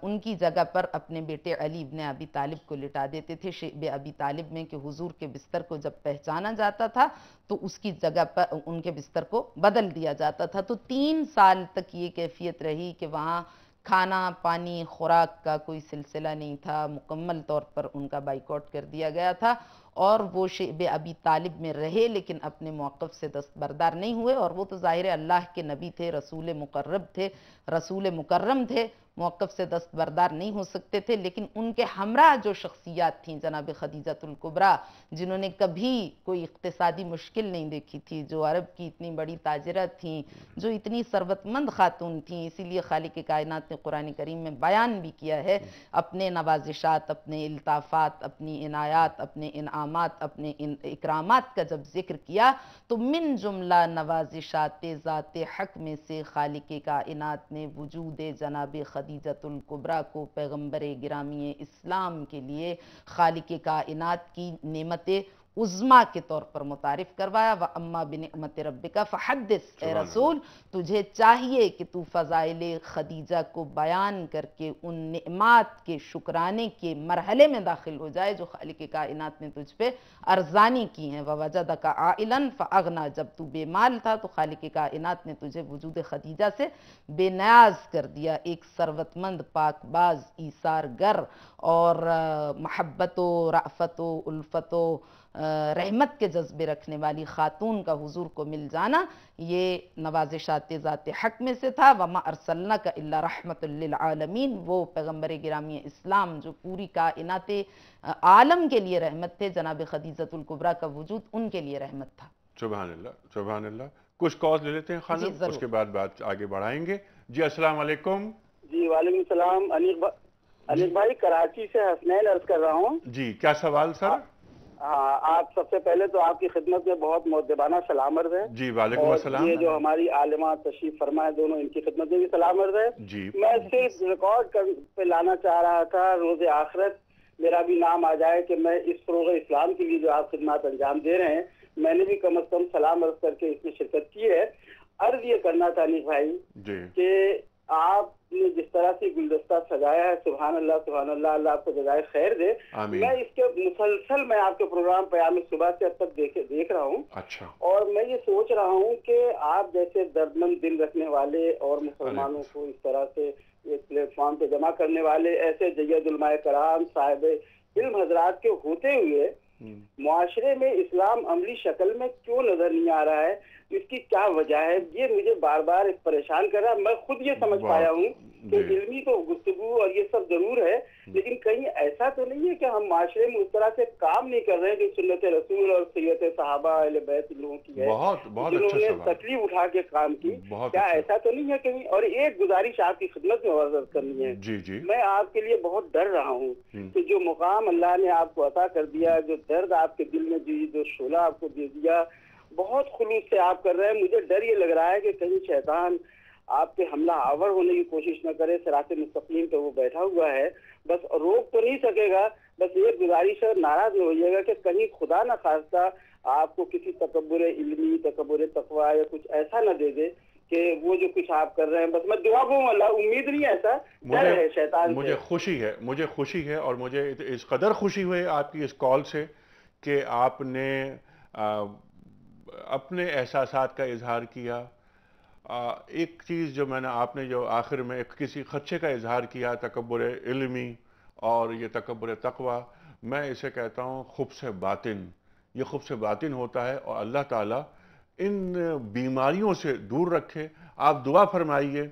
ان کی جگہ پر اپنے بیٹے علی ابن ابی طالب کو لٹا دیتے تھے شعب ابی طالب میں، کہ حضور کے بستر کو جب پہچانا جاتا تھا تو اس کی جگہ پر ان کے بستر کو بدل دیا جاتا تھا. تو 3 سال تک یہ کیفیت رہی کہ وہاں کھانا پانی خوراک کا کوئی سلسلہ نہیں تھا، مکمل طور پر ان کا بائیکاٹ کر دیا گیا تھا. اور وہ شعب ابی طالب میں رہے لیکن اپنے موقف سے دستبردار نہیں ہوئے، اور وہ تو ظاہر ہے اللہ کے نبی تھے، رسول مقرب تھے، رسول مکرم تھے، موقف سے دستبردار نہیں ہو سکتے تھے، لیکن ان کے ہمراہ جو شخصیات تھیں جناب خدیجۃ الکبریٰ، جنہوں نے کبھی کوئی اقتصادی مشکل نہیں دیکھی تھی، جو عرب کی اتنی بڑی تاجرہ تھیں، جو اتنی ثروت مند خاتون تھیں، اسی لیے خالق کائنات نے قرآن کریم میں بیان بھی کیا ہے اپنے نوازشات، اپنے الطافات، اپنی عنایات، اپنے انعامات، اپنے اکرامات کا جب ذکر کیا تو من جملہ نوازشات ذات حق میں سے خالق کائنات نے وجود جناب خدیجۃ الکبریٰ کو پیغمبر گرامی اسلام کے لیے خالق کائنات کی نعمت عظمیٰ کے طور پر متعارف کروایا۔ وَأَمَّا بِنِعْمَتِ رَبِّكَ فَحَدِّثْ، اے رسول تجھے چاہیے کہ تو فضائل خدیجہ کو بیان کر کے ان نعمات کے شکرانے کے مرحلے میں داخل ہو جائے جو خالق کائنات نے تجھ پہ ارزانی کی ہیں۔ وَوَجَدَكَ عَائِلًا فَأَغْنَىٰ، جب تو بے مال تھا تو خالق کائنات نے تجھے وجود خدیجہ سے بے نیاز کر دیا، ایک ثروت مند، پاک باز، ایثار گر اور محبت و رأفت و الفت و رحمت کے جذبے رکھنے والی خاتون کا حضور کو مل جانا یہ نوازشات ذات حق میں سے تھا۔ وَمَا أَرْسَلْنَاكَ إِلَّا رَحْمَةً لِّلْعَالَمِينَ، وہ پیغمبر گرامی اسلام جو پوری کائنات عالم کے لیے رحمت تھے، جناب خدیجۃ الکبریٰ کا وجود ان کے لیے رحمت تھا۔ سبحان اللہ، سبحان اللہ۔ کچھ کال لے لیتے ہیں خانم، اس کے بعد بات آگے بڑھائیں گے۔ جی السلام علیکم۔ جی وعلیکم السلام۔ انیق بھائی کراچی سے حسنین عرض کر رہا ہوں۔ جی کیا سوال سر؟ آپ سب سے پہلے تو آپ کی خدمت میں بہت مؤدبانہ سلام عرض ہے۔ جی وعلیکم السلام۔ یہ جو ہماری عالمہ تشریف فرمائے دونوں، ان کی خدمت میں بھی سلام عرض ہے۔ جی میں صرف ریکارڈ پہ لانا چاہ رہا تھا، روز آخرت میرا بھی نام آ جائے کہ میں اس فروغ اسلام کے لیے جو آپ خدمات انجام دے رہے ہیں میں نے بھی کم از کم سلام عرض کر کے اس میں شرکت کی ہے۔ عرض یہ کرنا تھا انیق بھائی کہ آپ نے جس طرح سے گلدستہ سجایا ہے، سبحان اللہ سبحان اللہ، اللہ آپ کو جزائے خیر دے۔ میں اس کے مسلسل میں آپ کے پروگرام پیام صبح سے اب تک دیکھ رہا ہوں۔ اچھا۔ اور میں یہ سوچ رہا ہوں کہ آپ جیسے دردمند دل رکھنے والے اور مسلمانوں کو اس طرح سے ایک پلیٹ فارم پہ جمع کرنے والے ایسے جید علماء کرام صاحب علم حضرات کے ہوتے ہوئے معاشرے میں اسلام عملی شکل میں کیوں نظر نہیں آ رہا ہے، اس کی کیا وجہ ہے، یہ مجھے بار بار پریشان کر رہا ہے۔ میں خود یہ سمجھ پایا ہوں کہ علمی تو گفتگو اور یہ سب ضرور ہے، لیکن کہیں ایسا تو نہیں ہے کہ ہم معاشرے میں اس طرح سے کام نہیں کر رہے جو سنت رسول اور سیرت صحابہ اہل بیت لوگوں کی ہے، جنہوں نے تکلیف اٹھا کے کام کی، کیا ایسا تو نہیں ہے کہیں؟ اور ایک گزارش آپ کی خدمت میں عرض کرنی ہے، میں آپ کے لیے بہت ڈر رہا ہوں کہ جو مقام اللہ نے آپ کو عطا کر دیا، جو درد آپ کے دل میں جو شعلہ آپ کو دے دیا، بہت خلوص سے آپ کر رہے ہیں، مجھے ڈر یہ لگ رہا ہے کہ کہیں شیطان آپ پہ حملہ آور ہونے کی کوشش نہ کرے۔ صراط مستقیم پہ وہ بیٹھا ہوا ہے، بس روک تو نہیں سکے گا۔ بس ایک گزارش ہے، ناراض نہ ہوئیے گا کہ کہیں خدا نہ خواستہ آپ کو کسی تکبر علمی، تکبر تقویٰ یا کچھ ایسا نہ دے دے کہ وہ جو کچھ آپ کر رہے ہیں، بس میں دعا کروں، اللہ امید نہیں ایسا، ڈر ہے شیطان سے۔ مجھے خوشی ہے اور مجھے اس قدر خوشی ہوئی آپ کی اس کال سے کہ آپ نے اپنے احساسات کا اظہار کیا۔ ایک چیز جو آپ نے جو آخر میں کسی خدشے کا اظہار کیا، تکبر علمی اور یہ تکبر تقویٰ، میں اسے کہتا ہوں خبث باطن۔ یہ خبث باطن ہوتا ہے اور اللہ تعالیٰ ان بیماریوں سے دور رکھے۔ آپ دعا فرمائیے،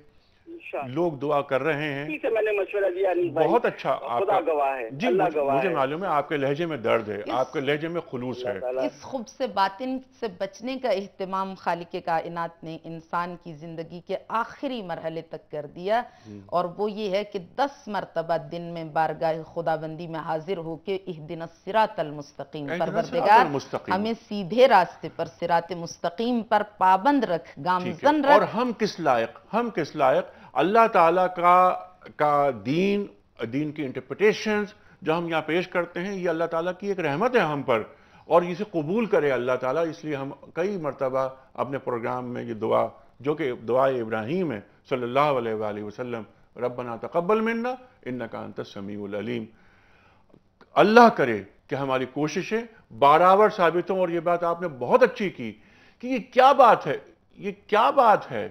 لوگ دعا کر رہے ہیں۔ ٹھیک ہے، میں نے مشورہ دیا نہیں بھائی، بہت اچھا، خدا گواہ ہے، جی مجھے معلوم ہے آپ کے لہجے میں درد ہے، آپ کے لہجے میں خلوص ہے۔ اس خبث باطن سے بچنے کا اہتمام خالق کائنات نے انسان کی زندگی کے آخری مرحلے تک کر دیا، اور وہ یہ ہے کہ 10 مرتبہ دن میں بارگاہ خداوندی میں حاضر ہو کے اہدنا الصراط المستقیم، پروردگار ہمیں سیدھے راستے پر، صراط مستقیم پر پابند رکھ، گامزن رکھ۔ اور ہم کس لائق اللہ تعالیٰ کا دین کی انٹرپریٹیشنز جو ہم یہاں پیش کرتے ہیں، یہ اللہ تعالیٰ کی ایک رحمت ہے ہم پر، اور اسے قبول کرے اللہ تعالیٰ۔ اس لیے ہم کئی مرتبہ اپنے پروگرام میں یہ دعا، جو کہ دعائے ابراہیم ہے صلی اللہ علیہ وآلہ وسلم، ربنا تقبل منا انک انت السمیع العلیم، اللہ کرے کہ ہماری کوششیں برابر ثابت ہوں۔ اور یہ بات آپ نے بہت اچھی کی کہ یہ کیا بات ہے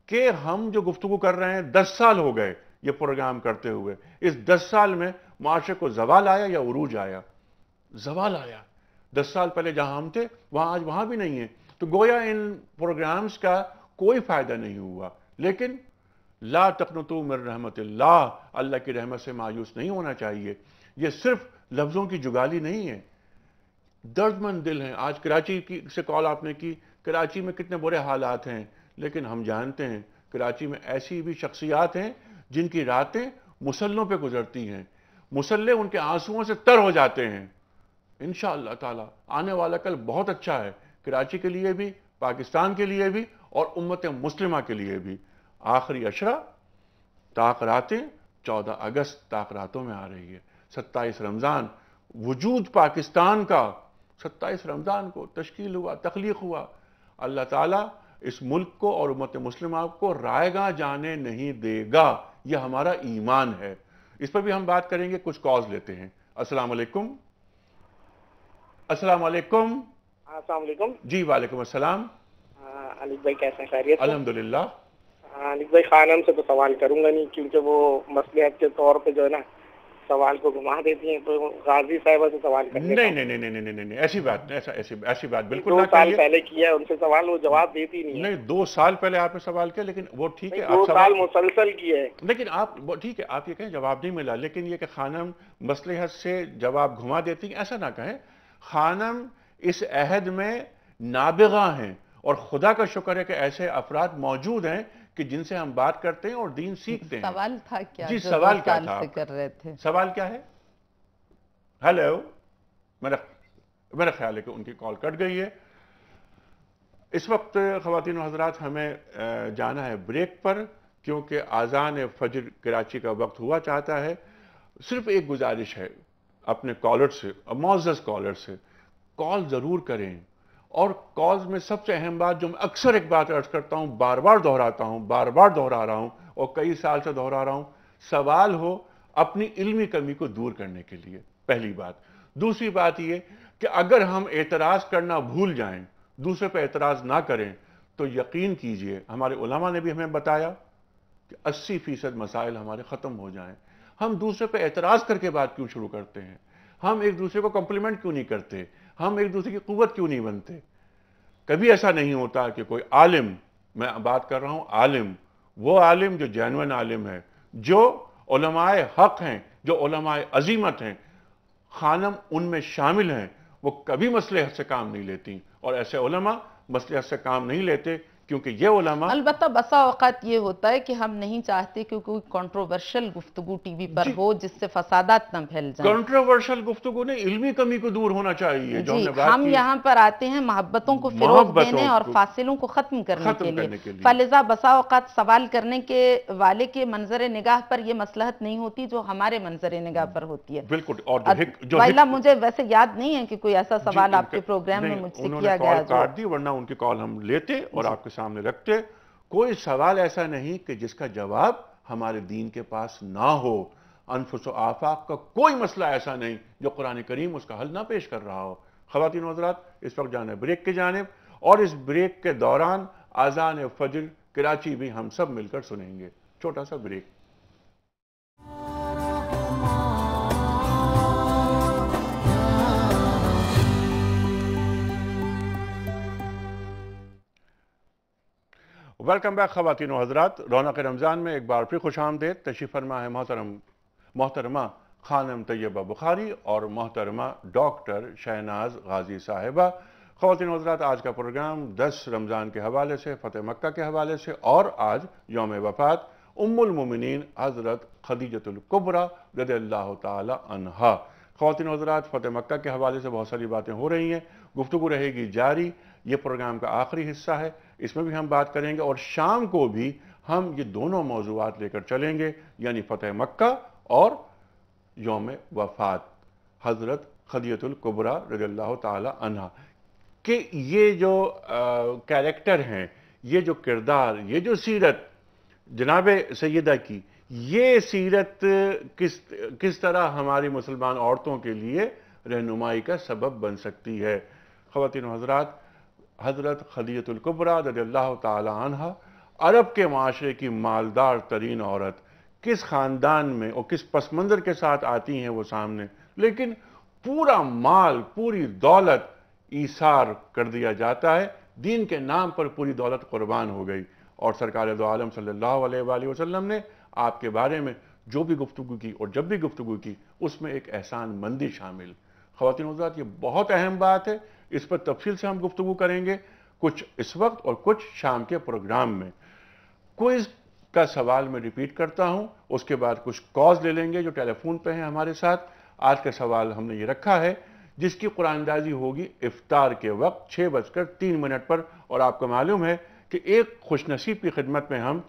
کہ ہم جو گفتگو کر رہے ہیں 10 سال ہو گئے یہ پروگرام کرتے ہوئے، اس 10 سال میں معاشرے کو زوال آیا یا عروج آیا؟ زوال آیا۔ 10 سال پہلے جہاں ہم تھے وہاں آج وہاں بھی نہیں ہیں. تو گویا ان پروگرامز کا کوئی فائدہ نہیں ہوا. لیکن لا تقنطوا من رحمت اللہ، اللہ کی رحمت سے مایوس نہیں ہونا چاہیے. یہ صرف لفظوں کی جگالی نہیں ہے، درد مند دل ہیں. آج کراچی سے کال آپ نے کی، کراچی میں کتنے برے حالات ہیں، لیکن ہم جانتے ہیں کراچی میں ایسی بھی شخصیات ہیں جن کی راتیں مسلوں پہ گزرتی ہیں، مسلح ان کے آنسوؤں سے تر ہو جاتے ہیں. انشاءاللہ تعالی آنے والا کل بہت اچھا ہے، کراچی کے لیے بھی، پاکستان کے لیے بھی، اور امت مسلمہ کے لیے بھی. آخری عشرہ تاخراتیں 14 اگست تاخراتوں میں آ رہی ہے. 27 رمضان وجود پاکستان کا 27 رمضان کو تشکیل ہوا، تخلیق ہوا. اللہ تعالیٰ اس ملک کو اور امت مسلمہ کو رائے گاں جانے نہیں دے گا، یہ ہمارا ایمان ہے. اس پر بھی ہم بات کریں گے. کچھ کالز لیتے ہیں. السلام علیکم. السلام علیکم. السلام علیکم. جی وعلیکم السلام. علی بھائی کیسے ہیں؟ خیریت؟ الحمدللہ. علی بھائی خانم سے تو سوال کروں گا نہیں، کیونکہ وہ مصلحت کے طور پہ جو ہے نا سوال کو گھما دیتی ہیں، تو غازی صاحبہ سے سوال کرنے نہیں ایسی بات نہیں، ایسی بات بالکل نہ 2 سال کریے. پہلے کیا ہے ان سے سوال، وہ جواب دیتی نہیں. 2 سال پہلے آپ نے سوال کیا، لیکن وہ ٹھیک ہے 2 سال مسلسل کیا ہے، لیکن آپ ٹھیک ہے آپ یہ کہیں جواب نہیں ملا، لیکن یہ کہ خانم مصلحت سے جواب گھما دیتی ہیں، ایسا نہ کہیں. خانم اس عہد میں نابغہ ہیں، اور خدا کا شکر ہے کہ ایسے افراد موجود ہیں کہ جن سے ہم بات کرتے ہیں اور دین سیکھتے ہیں. سوال تھا کیا؟ جی سوال کیا تھا سے کر رہے تھے؟ سوال کیا ہے؟ ہیلو، میرا خیال ہے کہ ان کی کال کٹ گئی ہے. اس وقت خواتین و حضرات ہمیں جانا ہے بریک پر، کیونکہ اذان فجر کراچی کا وقت ہوا چاہتا ہے. صرف ایک گزارش ہے اپنے کالر سے، معزز کالر سے، کال ضرور کریں. اور کالز میں سب سے اہم بات جو میں اکثر ایک بات عرض کرتا ہوں، بار بار دہراتا ہوں، بار بار دہرا رہا ہوں اور کئی سال سے دہرا رہا ہوں، سوال ہو اپنی علمی کمی کو دور کرنے کے لیے، پہلی بات. دوسری بات یہ کہ اگر ہم اعتراض کرنا بھول جائیں، دوسرے پہ اعتراض نہ کریں، تو یقین کیجئے ہمارے علماء نے بھی ہمیں بتایا کہ 80% مسائل ہمارے ختم ہو جائیں. ہم دوسرے پہ اعتراض کر کے بات کیوں شروع کرتے ہیں؟ ہم ایک دوسرے کو کمپلیمنٹ کیوں نہیں کرتے؟ ہم ایک دوسرے کی قوت کیوں نہیں بنتے؟ کبھی ایسا نہیں ہوتا کہ کوئی عالم، میں بات کر رہا ہوں عالم، وہ عالم جو جینوین عالم ہے، جو علماء حق ہیں، جو علماء عظیمت ہیں، خانم ان میں شامل ہیں، وہ کبھی مصلحت سے کام نہیں لیتی. اور ایسے علماء مصلحت سے کام نہیں لیتے، کیونکہ یہ علماء البتہ بسا اوقات یہ ہوتا ہے کہ ہم نہیں چاہتے کہ کوئی کنٹروورشل گفتگو ٹی وی پر ہو جس سے فسادات نہ پھیل جائیں. کنٹروورشل گفتگو نے علمی کمی کو دور ہونا چاہیے. جو جی ہم یہاں پر آتے ہیں محبتوں کو فروغ دینے اور فاصلوں کو ختم کرنے کے لیے. فلذا بسا اوقات سوال کرنے کے والے کے منظر نگاہ پر یہ مصلحت نہیں ہوتی جو ہمارے منظر نگاہ پر ہوتی ہے. بالکل. اور وائلہ مجھے ویسے یاد نہیں ہے کہ کوئی ایسا سوال آپ کے پروگرام میں مجھ سے کیا گیا. کال کاٹ دی، ورنہ ان کی کال ہم لیتے اور آپ کے سامنے رکھتے. کوئی سوال ایسا نہیں کہ جس کا جواب ہمارے دین کے پاس نہ ہو. انفس و آفاق کا کوئی مسئلہ ایسا نہیں جو قرآن کریم اس کا حل نہ پیش کر رہا ہو. خواتین و حضرات اس وقت جانا ہے بریک کی جانب، اور اس بریک کے دوران اذان فجر کراچی بھی ہم سب مل کر سنیں گے. چھوٹا سا بریک. ویلکم بیک خواتین و حضرات. رونق رمضان میں ایک بار پھر خوش آمدید. تشریف فرما ہے محترمہ خانم طیبہ بخاری اور محترمہ ڈاکٹر شہناز غازی صاحبہ. خواتین و حضرات آج کا پروگرام 10 رمضان کے حوالے سے، فتح مکہ کے حوالے سے، اور آج یوم وفات ام المومنین حضرت خدیجۃ الکبریٰ رضی اللہ تعالی عنہا. خواتین و حضرات فتح مکہ کے حوالے سے بہت ساری باتیں ہو رہی ہیں، گفتگو رہے گی جاری. یہ پروگرام کا آخری حصہ ہے، اس میں بھی ہم بات کریں گے، اور شام کو بھی ہم یہ دونوں موضوعات لے کر چلیں گے، یعنی فتح مکہ اور یوم وفات حضرت خدیجۃ الکبریٰ رضی اللہ تعالی عنہا. کہ یہ جو کیریکٹر ہیں، یہ جو کردار، یہ جو سیرت جناب سیدہ کی، یہ سیرت کس طرح ہماری مسلمان عورتوں کے لیے رہنمائی کا سبب بن سکتی ہے. خواتین و حضرات حضرت خدیجۃ الکبریٰ رضی اللہ تعالی عنہا عرب کے معاشرے کی مالدار ترین عورت، کس خاندان میں اور کس پس منظر کے ساتھ آتی ہیں وہ سامنے، لیکن پورا مال پوری دولت ایثار کر دیا جاتا ہے، دین کے نام پر پوری دولت قربان ہو گئی. اور سرکار دو عالم صلی اللہ علیہ وآلہ وسلم نے آپ کے بارے میں جو بھی گفتگو کی اور جب بھی گفتگو کی اس میں ایک احسان مندی شامل. خواتین حضرات، یہ بہت اہم بات ہے، اس پر تفصیل سے ہم گفتگو کریں گے، کچھ اس وقت اور کچھ شام کے پروگرام میں. کوئز کا سوال میں ریپیٹ کرتا ہوں، اس کے بعد کچھ کالز لے لیں گے جو ٹیلی فون پہ ہیں ہمارے ساتھ. آج کا سوال ہم نے یہ رکھا ہے جس کی قرآن اندازی ہوگی افطار کے وقت 6:03 پر. اور آپ کو معلوم ہے کہ ایک خوش نصیب کی خدمت میں ہم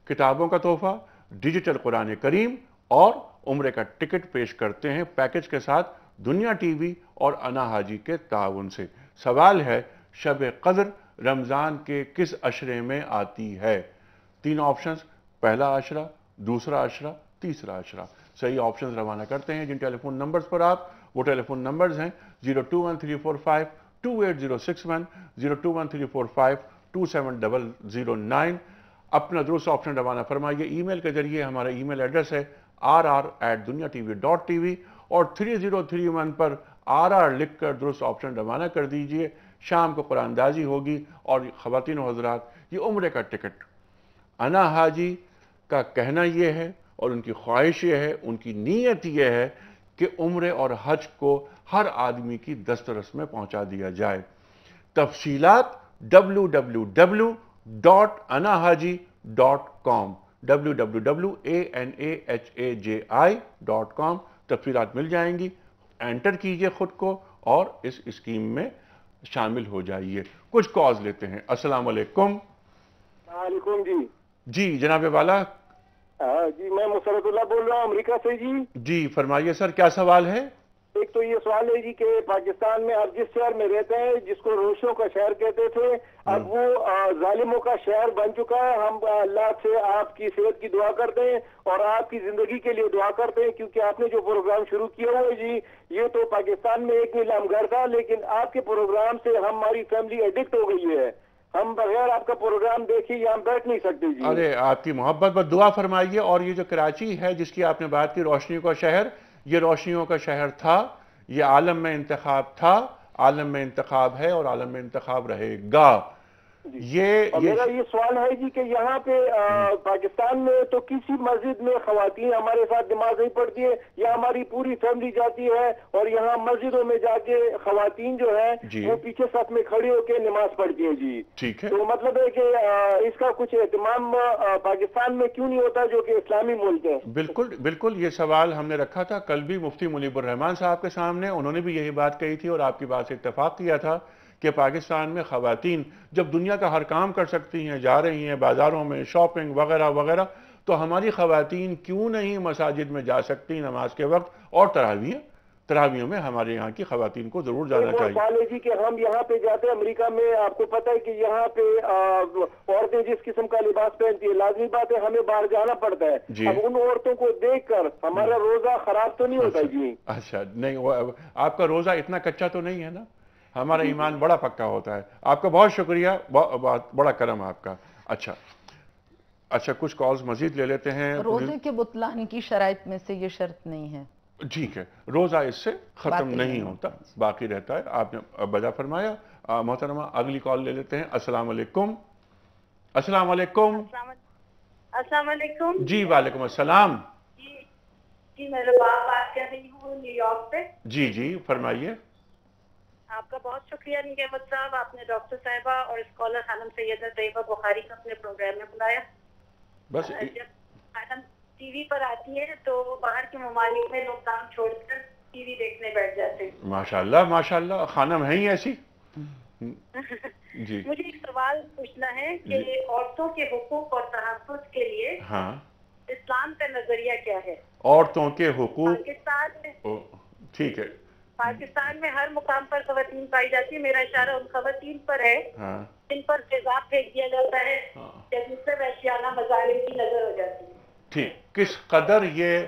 کتابوں کا تحفہ، ڈیجیٹل قرآن کریم اور عمرے کا ٹکٹ پیش کرتے ہیں پیکج کے ساتھ دنیا ٹی وی اور انا حاجی کے تعاون سے. سوال ہے شب قدر رمضان کے کس عشرے میں آتی ہے؟ 3 آپشنز، پہلا عشرہ، دوسرا عشرہ، تیسرا عشرہ. صحیح آپشنز روانہ کرتے ہیں. جن ٹیلی فون نمبرز پر آپ، وہ ٹیلی فون نمبرز ہیں 021345286061، 021345270009. اپنا درست آپشن روانہ فرمائیے. ای میل کے ذریعے ہمارا ای میل ایڈریس ہے rr@dunyatv.tv اور 3031 پر RR لکھ کر درست آپشن روانہ کر دیجئے. شام کو قرآن اندازی ہوگی اور خواتین و حضرات یہ عمرے کا ٹکٹ. انا حاجی کا کہنا یہ ہے اور ان کی خواہش یہ ہے، ان کی نیت یہ ہے کہ عمرے اور حج کو ہر آدمی کی دسترس میں پہنچا دیا جائے. تفصیلات www.anahaji.com www.anahaji.com تفصیلات مل جائیں گی. انٹر کیجئے خود کو اور اس اسکیم میں شامل ہو جائیے. کچھ کالز لیتے ہیں. السلام علیکم. وعلیکم. جی جناب والا. جی میں مسرت اللہ بول رہا ہوں امریکہ سے. جی فرمائیے سر، کیا سوال ہے؟ ایک تو یہ سوال ہے جی کہ پاکستان میں آپ جس شہر میں رہتے ہیں جس کو روشوں کا شہر کہتے تھے، اب وہ ظالموں کا شہر بن چکا ہے. ہم اللہ سے آپ کی صحت کی دعا کرتے ہیں اور آپ کی زندگی کے لیے دعا کرتے ہیں، کیونکہ آپ نے جو پروگرام شروع کیا ہوا ہے جی، یہ تو پاکستان میں ایک نیلام گھر تھا، لیکن آپ کے پروگرام سے ہماری فیملی ایڈکٹ ہو گئی ہے. ہم بغیر آپ کا پروگرام دیکھے یہاں بیٹھ نہیں سکتے جی. ارے آپ کی محبت پر دعا فرمائیے. اور یہ جو کراچی ہے جس کی آپ نے بات کی، روشنیوں کا شہر، یہ روشنیوں کا شہر تھا، یہ عالم میں انتخاب تھا، عالم میں انتخاب ہے اور عالم میں انتخاب رہے گا. میرا یہ سوال ہے جی کہ یہاں پہ پاکستان میں تو کسی مسجد میں خواتین ہمارے ساتھ نماز نہیں پڑھتی ہے، یا ہماری پوری فیملی جاتی ہے اور یہاں مسجدوں میں جا کے خواتین جو ہے وہ پیچھے صف میں کھڑی ہو کے نماز پڑھتی ہیں جی. ٹھیک ہے. تو مطلب ہے کہ اس کا کچھ اہتمام پاکستان میں کیوں نہیں ہوتا جو کہ اسلامی ملک ہے؟ بالکل بالکل، یہ سوال ہم نے رکھا تھا کل بھی مفتی منیب الرحمان صاحب کے سامنے. انہوں نے بھی یہی بات کہی تھی اور آپ کی بات سے اتفاق کیا تھا کہ پاکستان میں خواتین جب دنیا کا ہر کام کر سکتی ہیں، جا رہی ہیں بازاروں میں شاپنگ وغیرہ وغیرہ، تو ہماری خواتین کیوں نہیں مساجد میں جا سکتی نماز کے وقت؟ اور تراویحوں میں ہمارے یہاں کی خواتین کو ضرور جانا چاہیے. جی کہ ہم یہاں پہ جاتے ہیں امریکہ میں، آپ کو پتہ ہے کہ یہاں پہ عورتیں جس قسم کا لباس پہنتی ہے، لازمی بات ہے ہمیں باہر جانا پڑتا ہے. اب ان عورتوں کو دیکھ کر ہمارا روزہ خراب تو نہیں ہوتا جی؟ اچھا نہیں، آپ کا روزہ اتنا کچا تو نہیں ہے نا؟ ہمارا ایمان بڑا پکا ہوتا ہے. آپ کا بہت شکریہ، بڑا کرم آپ کا. اچھا کچھ کالز مزید لے لیتے ہیں. روزے کے بطلان کی شرائط میں سے یہ شرط نہیں ہے. ٹھیک ہے، روزہ اس سے ختم نہیں ہوتا، باقی رہتا ہے. آپ نے بجا فرمایا. محترمہ اگلی کال لے لیتے ہیں. السلام علیکم. السلام علیکم. السلام علیکم. جی وعلیکم السلام. جی میں بات کر رہی ہوں نیو یارک سے. جی فرمائیے. آپ کا بہت شکریہ نگہبت صاحب، آپ نے ڈاکٹر صاحبہ اور اسکالر خانم سیدہ طیبہ بخاری کو اپنے پروگرام میں بلایا. بس جب خانم ٹی وی پر آتی ہے تو باہر کے ممالک میں لوگ کام چھوڑ کر ٹی وی دیکھنے بیٹھ جاتے ہیں. ماشاءاللہ خانم ہیں ہی ایسی. جی مجھے ایک سوال پوچھنا ہے کہ عورتوں کے حقوق اور تحفظ کے لیے اسلام کا نظریہ کیا ہے؟ عورتوں کے حقوق پاکستان میں ٹھیک ہے، پاکستان میں ہر مقام پر خواتین پائی جاتی ہے. میرا اشارہ ان خواتین پر ہے جن پر تیزاب پھینک دیا جاتا ہے یا جن سے وحشیانہ مظالم کی نظر ہو جاتی ہے. ٹھیک. کس قدر یہ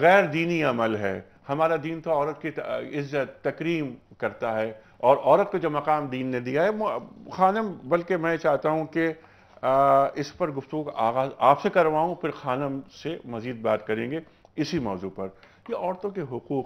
غیر دینی عمل ہے. ہمارا دین تو عورت کی عزت تکریم کرتا ہے اور عورت کو جو مقام دین نے دیا ہے خانم، بلکہ میں چاہتا ہوں کہ اس پر گفتگو کا آغاز آپ سے کرواؤں، پھر خانم سے مزید بات کریں گے اسی موضوع پر. یہ عورتوں کے حقوق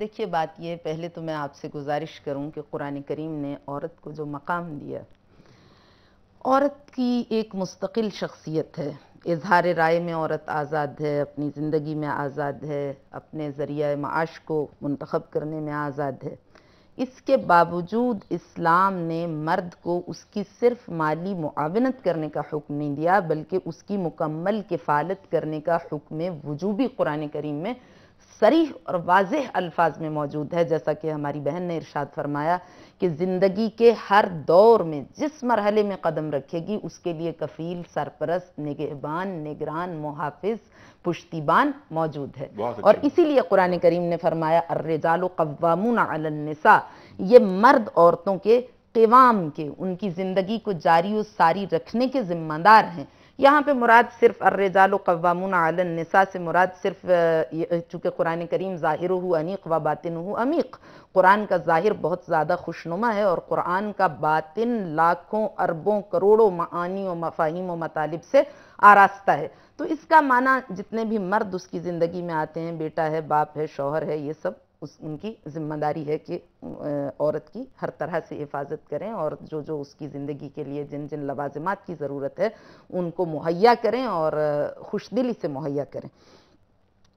دیکھیے بات یہ، پہلے تو میں آپ سے گزارش کروں کہ قرآن کریم نے عورت کو جو مقام دیا، عورت کی ایک مستقل شخصیت ہے، اظہار رائے میں عورت آزاد ہے، اپنی زندگی میں آزاد ہے، اپنے ذریعہ معاش کو منتخب کرنے میں آزاد ہے۔ اس کے باوجود اسلام نے مرد کو اس کی صرف مالی معاونت کرنے کا حکم نہیں دیا، بلکہ اس کی مکمل کفالت کرنے کا حکم وجوبی قرآن کریم میں صریح اور واضح الفاظ میں موجود ہے، جیسا کہ ہماری بہن نے ارشاد فرمایا کہ زندگی کے ہر دور میں جس مرحلے میں قدم رکھے گی اس کے لیے کفیل، سرپرست، نگہبان، نگران، محافظ، پشتیبان موجود ہے۔ اور اسی لیے قرآن کریم نے فرمایا الرجال قوامون علی النساء، یہ مرد عورتوں کے قوام کے، ان کی زندگی کو جاری و ساری رکھنے کے ذمہ دار ہیں۔ یہاں پہ مراد صرف الرجال قوامون علی النساء سے مراد صرف، چونکہ قرآن کریم ظاہرہ انیق و باطنہ عمیق، قرآن کا ظاہر بہت زیادہ خوشنما ہے اور قرآن کا باطن لاکھوں اربوں کروڑوں معانی و مفاہیم و مطالب سے آراستہ ہے۔ تو اس کا معنی جتنے بھی مرد اس کی زندگی میں آتے ہیں، بیٹا ہے، باپ ہے، شوہر ہے، یہ سب ان کی ذمہ داری ہے کہ عورت کی ہر طرح سے حفاظت کریں اور جو اس کی زندگی کے لیے جن جن لوازمات کی ضرورت ہے ان کو مہیا کریں اور خوش دلی سے مہیا کریں۔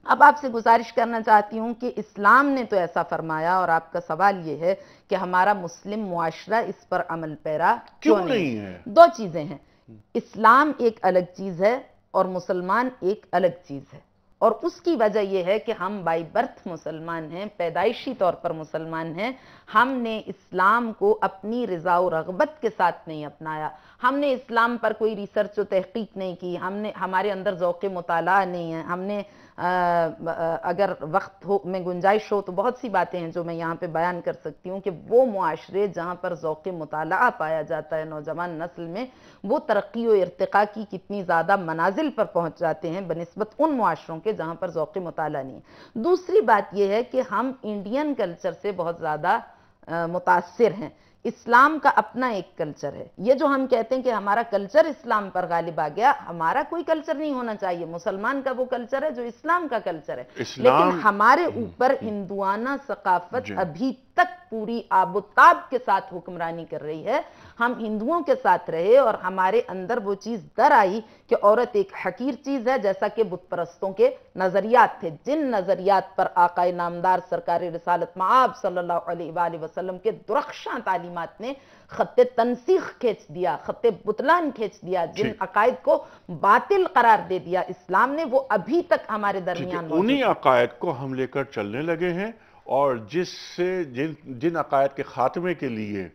اب آپ سے گزارش کرنا چاہتی ہوں کہ اسلام نے تو ایسا فرمایا، اور آپ کا سوال یہ ہے کہ ہمارا مسلم معاشرہ اس پر عمل پیرا کیوں نہیں ہے؟ دو چیزیں ہیں، اسلام ایک الگ چیز ہے اور مسلمان ایک الگ چیز ہے، اور اس کی وجہ یہ ہے کہ ہم بائی برتھ مسلمان ہیں، پیدائشی طور پر مسلمان ہیں۔ ہم نے اسلام کو اپنی رضا و رغبت کے ساتھ نہیں اپنایا، ہم نے اسلام پر کوئی ریسرچ و تحقیق نہیں کی، ہمارے اندر ذوق مطالعہ نہیں ہے۔ ہم نے اگر وقت میں گنجائش ہو تو بہت سی باتیں ہیں جو میں یہاں پہ بیان کر سکتی ہوں کہ وہ معاشرے جہاں پر ذوق مطالعہ پایا جاتا ہے نوجوان نسل میں، وہ ترقی و ارتقاء کی کتنی زیادہ منازل پر پہنچ جاتے ہیں بنسبت ان معاشروں کے جہاں پر ذوق مطالعہ نہیں ہے۔ دوسری بات یہ ہے کہ ہم انڈین کلچر سے بہت زیادہ متاثر ہیں۔ اسلام کا اپنا ایک کلچر ہے، یہ جو ہم کہتے ہیں کہ ہمارا کلچر اسلام پر غالب آ گیا، ہمارا کوئی کلچر نہیں ہونا چاہیے، مسلمان کا وہ کلچر ہے جو اسلام کا کلچر ہے، لیکن ہمارے اوپر ہندوانہ ثقافت ابھی تک پوری آب و تاب کے ساتھ حکمرانی کر رہی ہے۔ ہم ہندوؤں کے ساتھ رہے اور ہمارے اندر وہ چیز در آئی کہ عورت ایک حقیر چیز ہے، جیسا کہ بت پرستوں کے نظریات تھے، جن نظریات پر آقا نامدار سرکار رسالت مآب صلی اللہ علیہ وآلہ وسلم کے درخشاں تعلیمات نے خط تنسیخ کھینچ دیا، خط بطلان کھینچ دیا، جن عقائد کو باطل قرار دے دیا اسلام نے، وہ ابھی تک ہمارے درمیان موجود ہیں۔ انہی عقائد کو ہم لے کر چلنے لگے ہیں، اور جن عقائد کے خاتمے کے لیے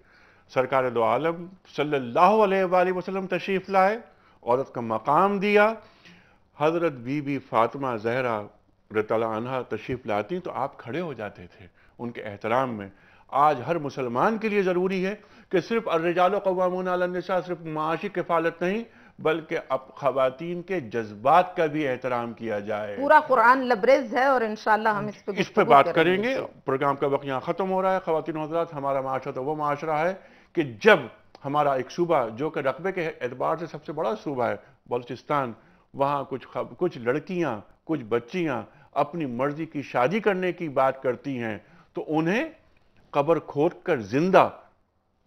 سرکار دو عالم صلی اللہ علیہ وآلہ وسلم تشریف لائے، عورت کا مقام دیا، حضرت بی بی فاطمہ زہرا رضی اللہ عنہا تشریف لاتی تو آپ کھڑے ہو جاتے تھے ان کے احترام میں۔ آج ہر مسلمان کے لیے ضروری ہے کہ صرف الرجال قوامون علی النساء صرف معاشی کفالت نہیں، بلکہ اب خواتین کے جذبات کا بھی احترام کیا جائے۔ پورا قرآن لبریز ہے اور انشاءاللہ ہم اس پہ بات کریں گے۔ پروگرام کا وقت یہاں ختم ہو رہا ہے۔ خواتین و حضرات، ہمارا معاشرہ تو وہ معاشرہ ہے کہ جب ہمارا ایک صوبہ جو کہ رقبے کے اعتبار سے سب سے بڑا صوبہ ہے بلوچستان، وہاں کچھ لڑکیاں، کچھ بچیاں اپنی مرضی کی شادی کرنے کی بات کرتی ہیں تو انہیں قبر کھود کر زندہ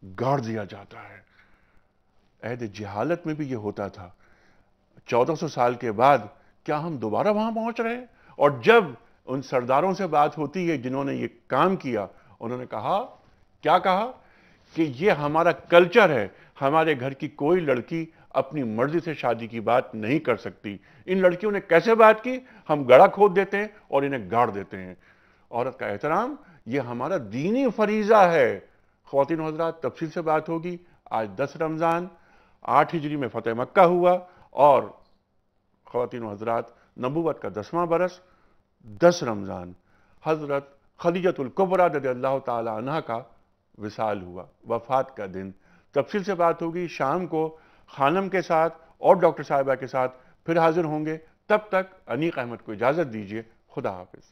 گاڑ دیا جاتا ہے۔ عہد جہالت میں بھی یہ ہوتا تھا۔ 1400 سال کے بعد کیا ہم دوبارہ وہاں پہنچ رہے ہیں؟ اور جب ان سرداروں سے بات ہوتی ہے جنہوں نے یہ کام کیا، انہوں نے کہا، کیا کہا کہ یہ ہمارا کلچر ہے، ہمارے گھر کی کوئی لڑکی اپنی مرضی سے شادی کی بات نہیں کر سکتی۔ ان لڑکیوں نے کیسے بات کی؟ ہم گڑھا کھود دیتے ہیں اور انہیں گاڑ دیتے ہیں۔ عورت کا احترام یہ ہمارا دینی فریضہ ہے۔ خواتین و حضرات، تفصیل سے بات ہوگی۔ آج 10 رمضان 8 ہجری میں فتح مکہ ہوا، اور خواتین و حضرات نبوت کا 10واں برس 10 رمضان حضرت خدیجۃ الکبریٰ رضی اللہ تعالی عنہ کا وصال ہوا، وفات کا دن۔ تفصیل سے بات ہوگی شام کو خانم کے ساتھ اور ڈاکٹر صاحبہ کے ساتھ پھر حاضر ہوں گے۔ تب تک انیق احمد کو اجازت دیجیے۔ خدا حافظ۔